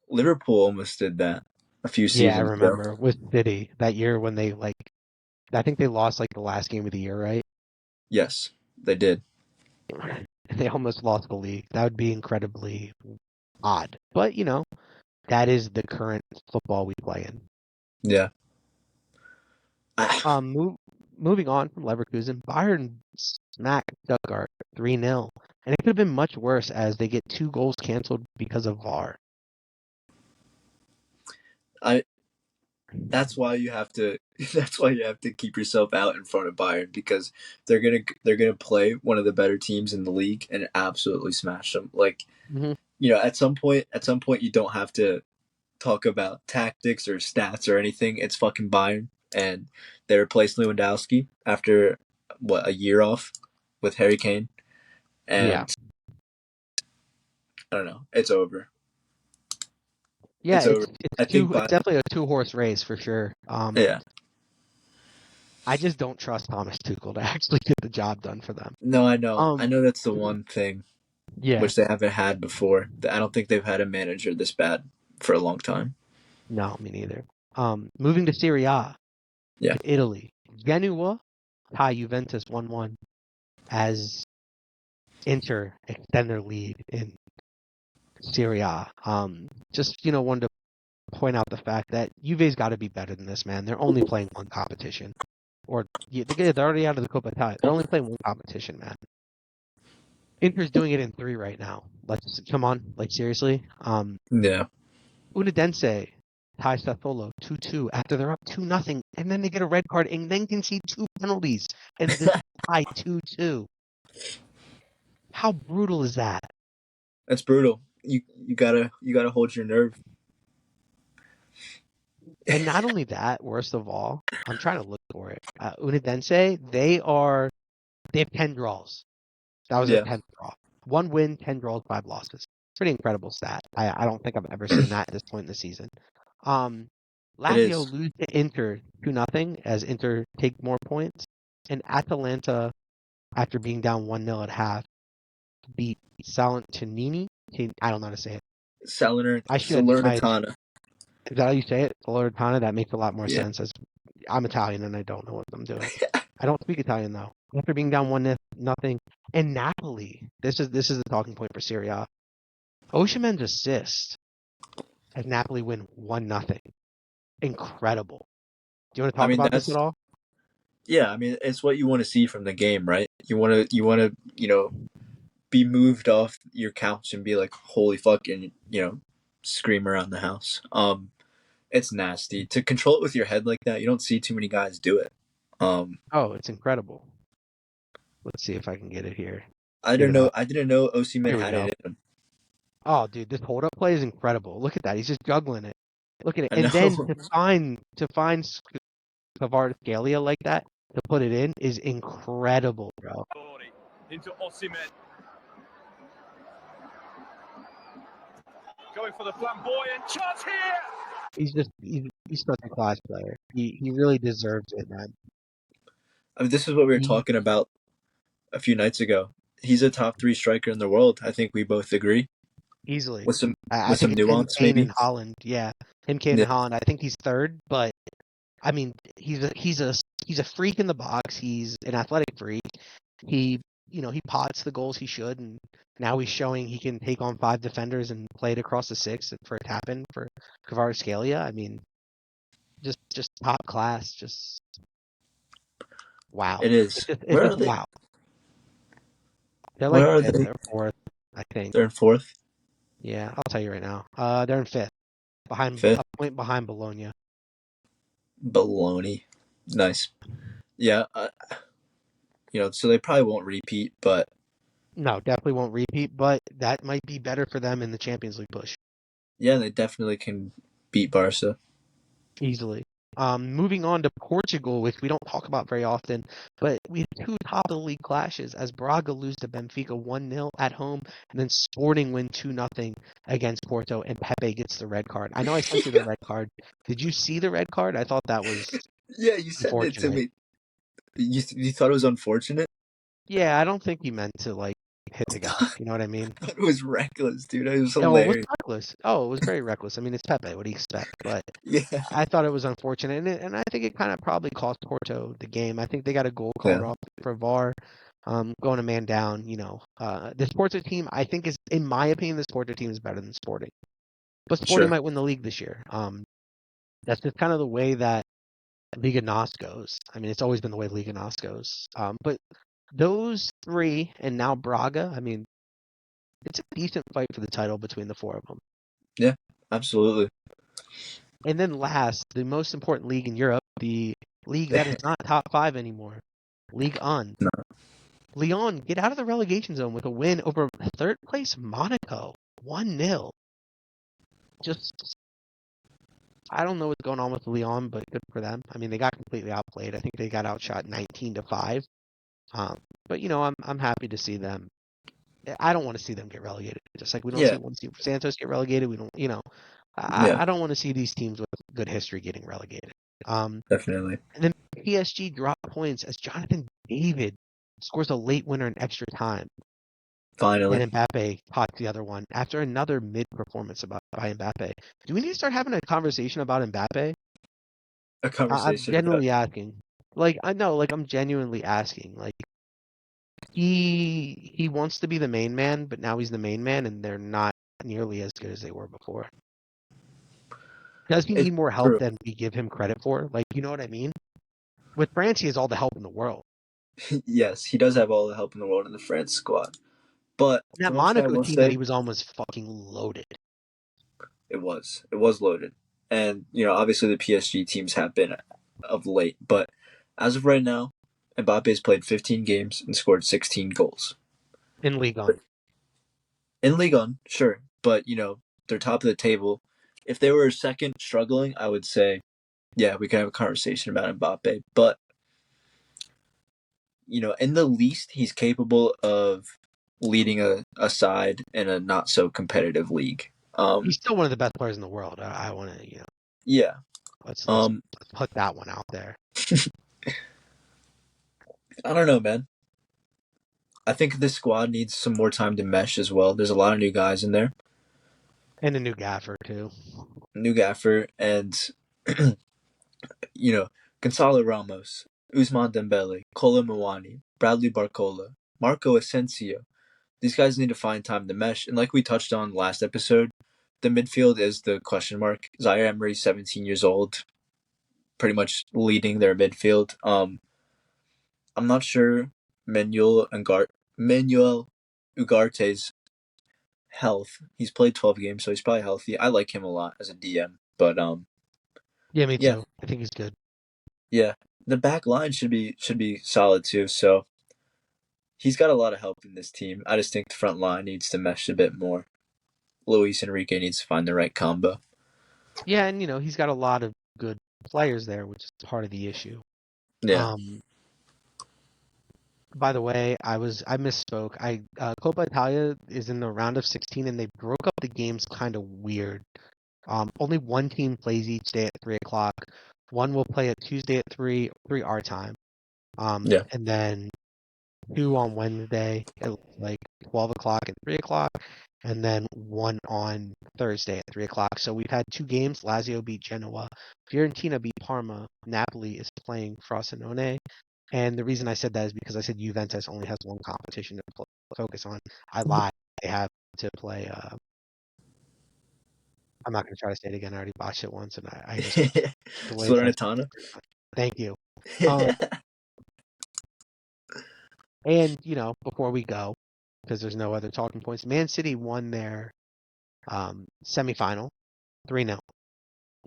Liverpool almost did that a few seasons I remember ago. with City that year when they I think they lost the last game of the year, right? Yes, they did. They almost lost the league. That would be incredibly odd. But that is the current football we play in. Yeah. Moving on from Leverkusen, Bayern smacked Stuttgart 3-0, and it could have been much worse as they get 2 goals canceled because of VAR. That's why you have to keep yourself out in front of Bayern, because they're gonna play one of the better teams in the league and absolutely smash them. At some point you don't have to talk about tactics or stats or anything. It's fucking Bayern, and they replaced Lewandowski after a year off with Harry Kane, and I don't know. It's over. Yeah, it's over. I think it's definitely a 2-horse race for sure. Yeah. I just don't trust Thomas Tuchel to actually get the job done for them. No, I know. I know that's the one thing which they haven't had before. I don't think they've had a manager this bad for a long time. No, me neither. Moving to Serie A, to Italy. Genoa tie Juventus 1-1 as Inter extend their lead in Serie A. Just wanted to point out the fact that Juve's got to be better than this, man. They're only playing one competition, or they're already out of the Coppa Italia. They're only playing one competition, man. Inter's doing it in 3 right now. Let's come on, seriously. Udinese tie Sassuolo 2-2 after they're up 2-0, and then they get a red card and then concede 2 penalties and then tie 2-2. How brutal is that? That's brutal. You gotta hold your nerve. And not only that, worst of all, I'm trying to look for it. Udinese, they have 10 draws. That was their 10th draw. 1 win, 10 draws, 5 losses. Pretty incredible stat. I don't think I've ever seen that at this point in the season. Lazio lose to Inter 2-0 as Inter take more points. And Atalanta, after being down 1-0 at half, beat Salernitana. I don't know how to say it. Salernitana. Is that how you say it? Salernitana? That makes a lot more sense, as I'm Italian and I don't know what I'm doing. I don't speak Italian, though. After being down 1-0, and Napoli, this is the talking point for Serie A. Osimhen's assist as Napoli win 1-0. Incredible. Do you want to talk about this at all? Yeah, I mean, it's what you want to see from the game, right? You want to be moved off your couch and be like, holy fuck, and scream around the house. It's nasty to control it with your head like that. You don't see too many guys do it. It's incredible. Let's see if I can get it here. I didn't know Osimhen had it in him. Oh, dude, this hold-up play is incredible. Look at that. He's just juggling it. Look at it. And then to find Kvaratskhelia like that, to put it in, is incredible, bro. Into Osimhen. Going for the flamboyant chance here. He's such a class player. He really deserves it, man. I mean, this is what we were talking about a few nights ago. He's a top 3 striker in the world. I think we both agree. Easily. With some nuance, maybe. In Holland, yeah. Him, Kane, and Holland. I think he's 3rd, but I mean, he's a freak in the box. He's an athletic freak. He he pots the goals he should, and now he's showing he can take on 5 defenders and play it across the 6 for a tap-in for Kvaratskhelia. I mean, just top class, just wow. It is. It's Where just are they? wow. They're like Where are 5th they? or 4th, I think. They're in fourth, Yeah, I'll tell you right now. They're in 5th, fifth. a point behind Bologna. Baloney. Nice. Yeah. So they probably won't repeat, but No, definitely won't repeat, but that might be better for them in the Champions League push. yeah, they definitely can beat Barca. Easily. Moving on to Portugal, which we don't talk about very often, but we had 2 top of the league clashes as Braga lose to Benfica 1-0 at home, and then Sporting win 2-0 against Porto, and Pepe gets the red card. I know I sent you the red card. Did you see the red card? I thought that was Yeah, you sent it to unfortunate. me. You thought it was unfortunate? Yeah, I don't think he meant to hit the guy. You know what I mean? I thought it was reckless, dude. It was Oh, it was hilarious. reckless. Oh, it was very reckless. I mean, it's Pepe. What do you expect? But Yeah. I thought it was unfortunate, and I think it kind of probably cost Porto the game. I think they got a goal called Yeah. off for VAR, going a man down. The Porto team, I think, is, in my opinion, the Porto team is better than Sporting, but Sporting Sure. might win the league this year. That's just kind of the way that Liga NOS goes. I mean, it's always been the way Liga NOS goes. But those 3 and now Braga, I mean, it's a decent fight for the title between the 4 of them. Yeah, absolutely. And then last, the most important league in Europe, the league that is not top 5 anymore, Ligue 1. No. Lyon get out of the relegation zone with a win over third place Monaco, 1-0. Just, I don't know what's going on with Lyon, but good for them. I mean, they got completely outplayed. I think they got outshot 19-5. But I'm happy to see them. I don't want to see them get relegated. Just like we don't Yeah. want to see Santos get relegated. We don't, Yeah. I don't want to see these teams with good history getting relegated. Definitely. And then PSG dropped points as Jonathan David scores a late winner in extra time. Finally. And Mbappe pots the other one after another mid performance by Mbappe. Do we need to start having a conversation about Mbappe? A I'm conversation. genuinely asking. I know, I'm genuinely asking. He wants to be the main man, but now he's the main man, and they're not nearly as good as they were before. Does he It's need more help true. than we give him credit for? You know what I mean? With France, he has all the help in the world. Yes, he does have all the help in the world in the France squad. But That the one thing I Monaco will team that say, he was on was fucking loaded. it was loaded. And, obviously the PSG teams have been of late. But as of right now, Mbappe's played 15 games and scored 16 goals. In Ligue 1. In Ligue 1, sure. But, they're top of the table. If they were second struggling, I would say, yeah, we could have a conversation about Mbappe. But, in the least, he's capable of leading a side in a not so competitive league. He's still one of the best players in the world. I want to, Yeah. let's put that one out there. I don't know, man. I think this squad needs some more time to mesh as well. There's a lot of new guys in there. And a new gaffer, too. New gaffer and, Gonzalo Ramos, Ousmane Dembele, Kolo Muani, Bradley Barcola, Marco Asensio. These guys need to find time to mesh. And like we touched on last episode, the midfield is the question mark. Zaire Emery, 17 years old, pretty much leading their midfield. I'm not sure Manuel Ugarte's health. He's played 12 games, so he's probably healthy. I like him a lot as a DM. But Yeah, me yeah. too. I think he's good. Yeah. The back line should be solid too. So he's got a lot of help in this team. I just think the front line needs to mesh a bit more. Luis Enrique needs to find the right combo. Yeah, and he's got a lot of good players there, which is part of the issue. Yeah. By the way, I misspoke. Coppa Italia is in the round of 16, and they broke up the games kind of weird. Only one team plays each day at 3:00. One will play at Tuesday at 3 our time. Yeah. And then 2 on Wednesday at 12:00 and 3:00, and then 1 on Thursday at 3:00. So we've had 2 games. Lazio beat Genoa, Fiorentina beat Parma, Napoli is playing Frosinone, And the reason I said that is because I said Juventus only has one competition to focus on. I lied. They have to play. I'm not going to try to say it again. I already botched it once, and I just the way that I said Salernitana. it. Thank you. And before we go, because there's no other talking points, Man City won their semifinal 3-0,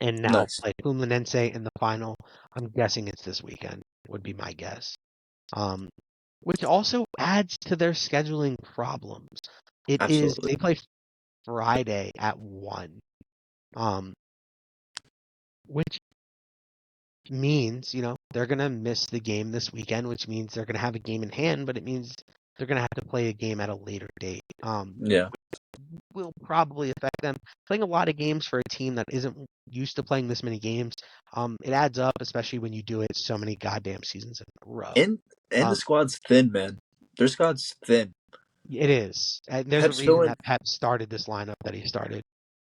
and now Nice. play Fluminense in the final. I'm guessing it's this weekend. Would be my guess. Which also adds to their scheduling problems. Absolutely. They play Friday at 1, which means, they're going to miss the game this weekend, which means they're going to have a game in hand, but it means they're going to have to play a game at a later date. Yeah. Will probably affect them. Playing a lot of games for a team that isn't used to playing this many games, it adds up, especially when you do it so many goddamn seasons in a row. And the squad's thin, man. Their squad's thin. It is. And there's Pep's a reason filling. that Pep started this lineup that he started.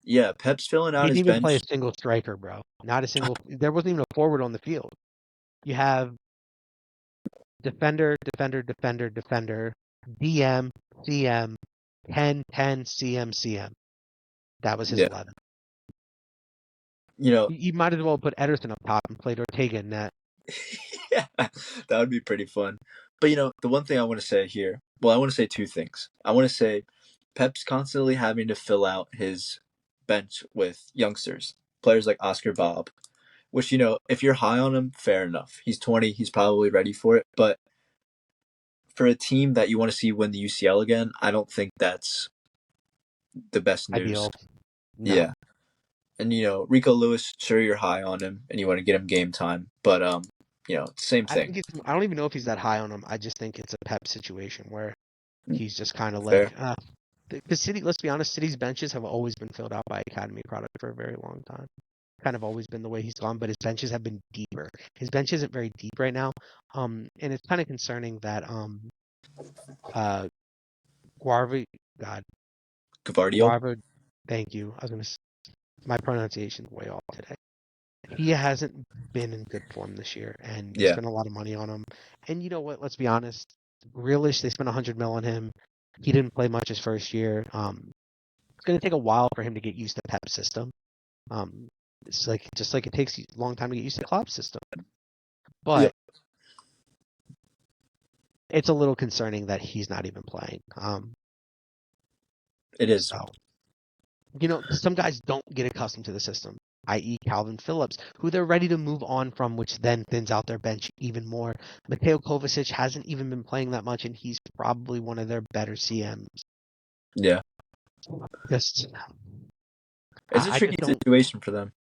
Yeah, Pep's filling out He his didn't even play a bench. single striker, bro. Not a single. There wasn't even a forward on the field. You have defender, DM, CM, 10, CM, CM. That was his Yeah. 11. You know, You might as well put Ederson up top and played Ortega in net. yeah, that would be pretty fun. But the one thing I want to say here, well, I want to say two things. I want to say Pep's constantly having to fill out his bench with youngsters, players like Oscar Bob, which, if you're high on him, fair enough. He's 20, he's probably ready for it. But for a team that you want to see win the UCL again, I don't think that's the best news. Ideal. No. Yeah. And, Rico Lewis, sure, you're high on him and you want to get him game time. But, same thing. I don't even know if he's that high on him. I just think it's a Pep situation where he's just kind of Fair. like, because City, let's be honest, City's benches have always been filled out by academy product for a very long time. Kind of always been the way he's gone, but his benches have been deeper. His bench isn't very deep right now, and it's kind of concerning that Guarvi, God, Gavardio. Guarva, thank you. My pronunciation's way off today. He hasn't been in good form this year, and they spent a lot of money on him. And you know what? Let's be honest. Realish, they spent $100 million on him. He didn't play much his first year. It's going to take a while for him to get used to Pep's system. It's just like it takes a long time to get used to Klopp's system. But it's a little concerning that he's not even playing. It is. So, some guys don't get accustomed to the system, i.e. Calvin Phillips, who they're ready to move on from, which then thins out their bench even more. Mateo Kovacic hasn't even been playing that much, and he's probably one of their better CMs. Yeah. Just, it's a tricky situation for them.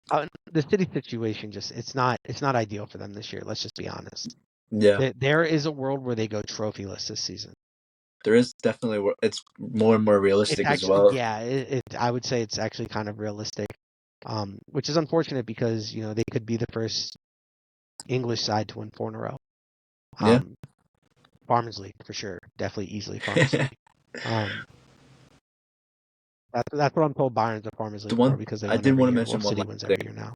The City situation, it's not ideal for them this year. Let's just be honest. Yeah. There is a world where they go trophyless this season. There is definitely, it's more and more realistic as well. Yeah, I would say it's actually kind of realistic, which is unfortunate because, they could be the first English side to win 4 in a row. Yeah. Farmers League, for sure. Definitely easily Farmers League. That's what I'm told Bayern's a Farmers League for, because they win every year. City wins every year now.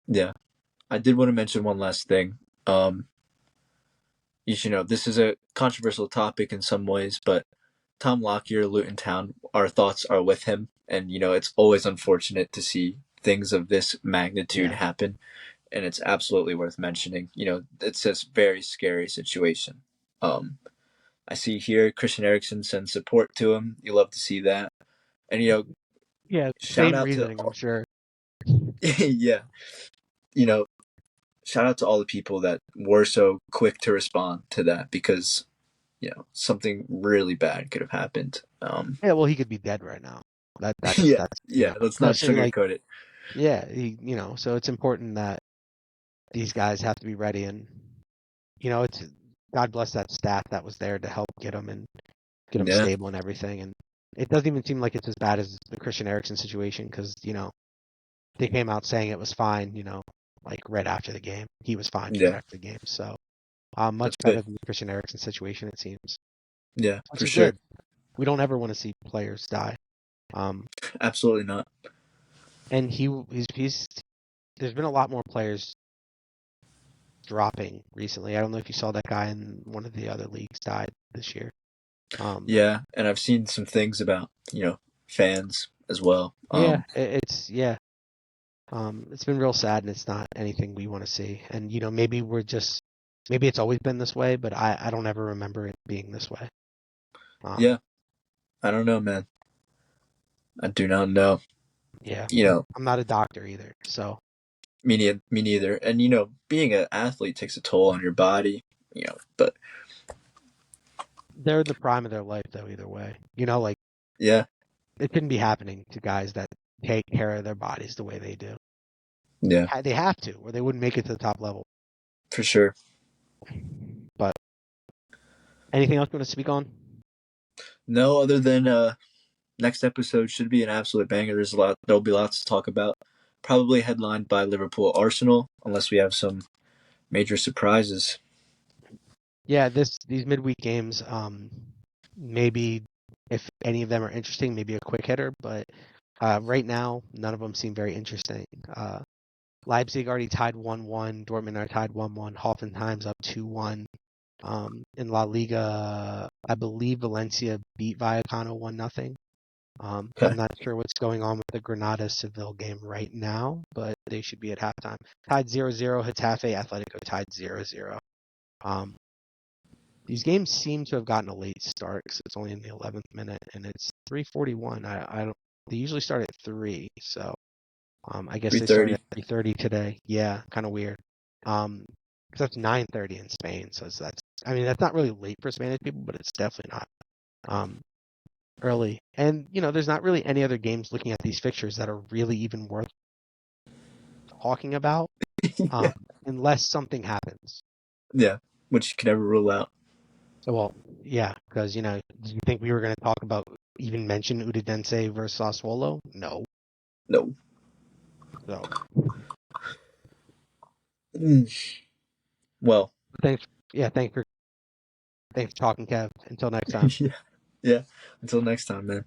Yeah. I did want to mention one last thing. This is a controversial topic in some ways, but Tom Lockyer, Luton Town, our thoughts are with him. And, it's always unfortunate to see things of this magnitude happen. And it's absolutely worth mentioning. It's a very scary situation. I see here Christian Eriksen sends support to him. You love to see that. And, shout same out reasoning, I'm sure. Yeah. Shout out to all the people that were so quick to respond to that, because, something really bad could have happened. Well, he could be dead right now. Let's not sugarcoat it. Yeah, so it's important that these guys have to be ready, and it's God bless that staff that was there to help get them stable and everything. And it doesn't even seem like it's as bad as the Christian Eriksen situation, because they came out saying it was fine. Like right after the game, he was fine right after the game. So much better than the Christian Eriksen situation, it seems. Yeah, which for is sure. Good. We don't ever want to see players die. Absolutely not. And he's there's been a lot more players dropping recently. I don't know if you saw that guy in one of the other leagues died this year. Yeah, and I've seen some things about, fans as well. Yeah, it's been real sad, and it's not anything we want to see. And maybe it's always been this way, but I don't ever remember it being this way. Yeah, I don't know, man. I do not know. Yeah, I'm not a doctor either, so. Me neither. And being an athlete takes a toll on your body. But they're in the prime of their life, though. Either way, yeah, it shouldn't be happening to guys that take care of their bodies the way they do. yeah, They have to, or they wouldn't make it to the top level. for sure. But anything else you want to speak on? No, other than next episode should be an absolute banger. There'll be lots to talk about. Probably headlined by Liverpool Arsenal, unless we have some major surprises. Yeah, these midweek games, maybe if any of them are interesting, maybe a quick hitter, but right now none of them seem very interesting. Leipzig already tied 1-1, Dortmund are tied 1-1, Hoffenheim's up 2-1. In La Liga, I believe Valencia beat Vallecano 1-0. Okay. I'm not sure what's going on with the Granada-Seville game right now, but they should be at halftime. Tied 0-0, Getafe Atletico tied 0-0. These games seem to have gotten a late start because it's only in the 11th minute, and it's 3:41. I don't. They usually start at 3, so I guess they started at 3:30 today. Yeah, kind of weird. Because that's 9:30 in Spain, so that's not really late for Spanish people, but it's definitely not early. And there's not really any other games looking at these fixtures that are really even worth talking about, unless something happens. Yeah, which you can never rule out. Well, yeah, because do you think we were going to talk about, even mention Udinese versus Sassuolo? No. So. Well. Thanks for talking, Kev. Until next time. Yeah. Until next time, man.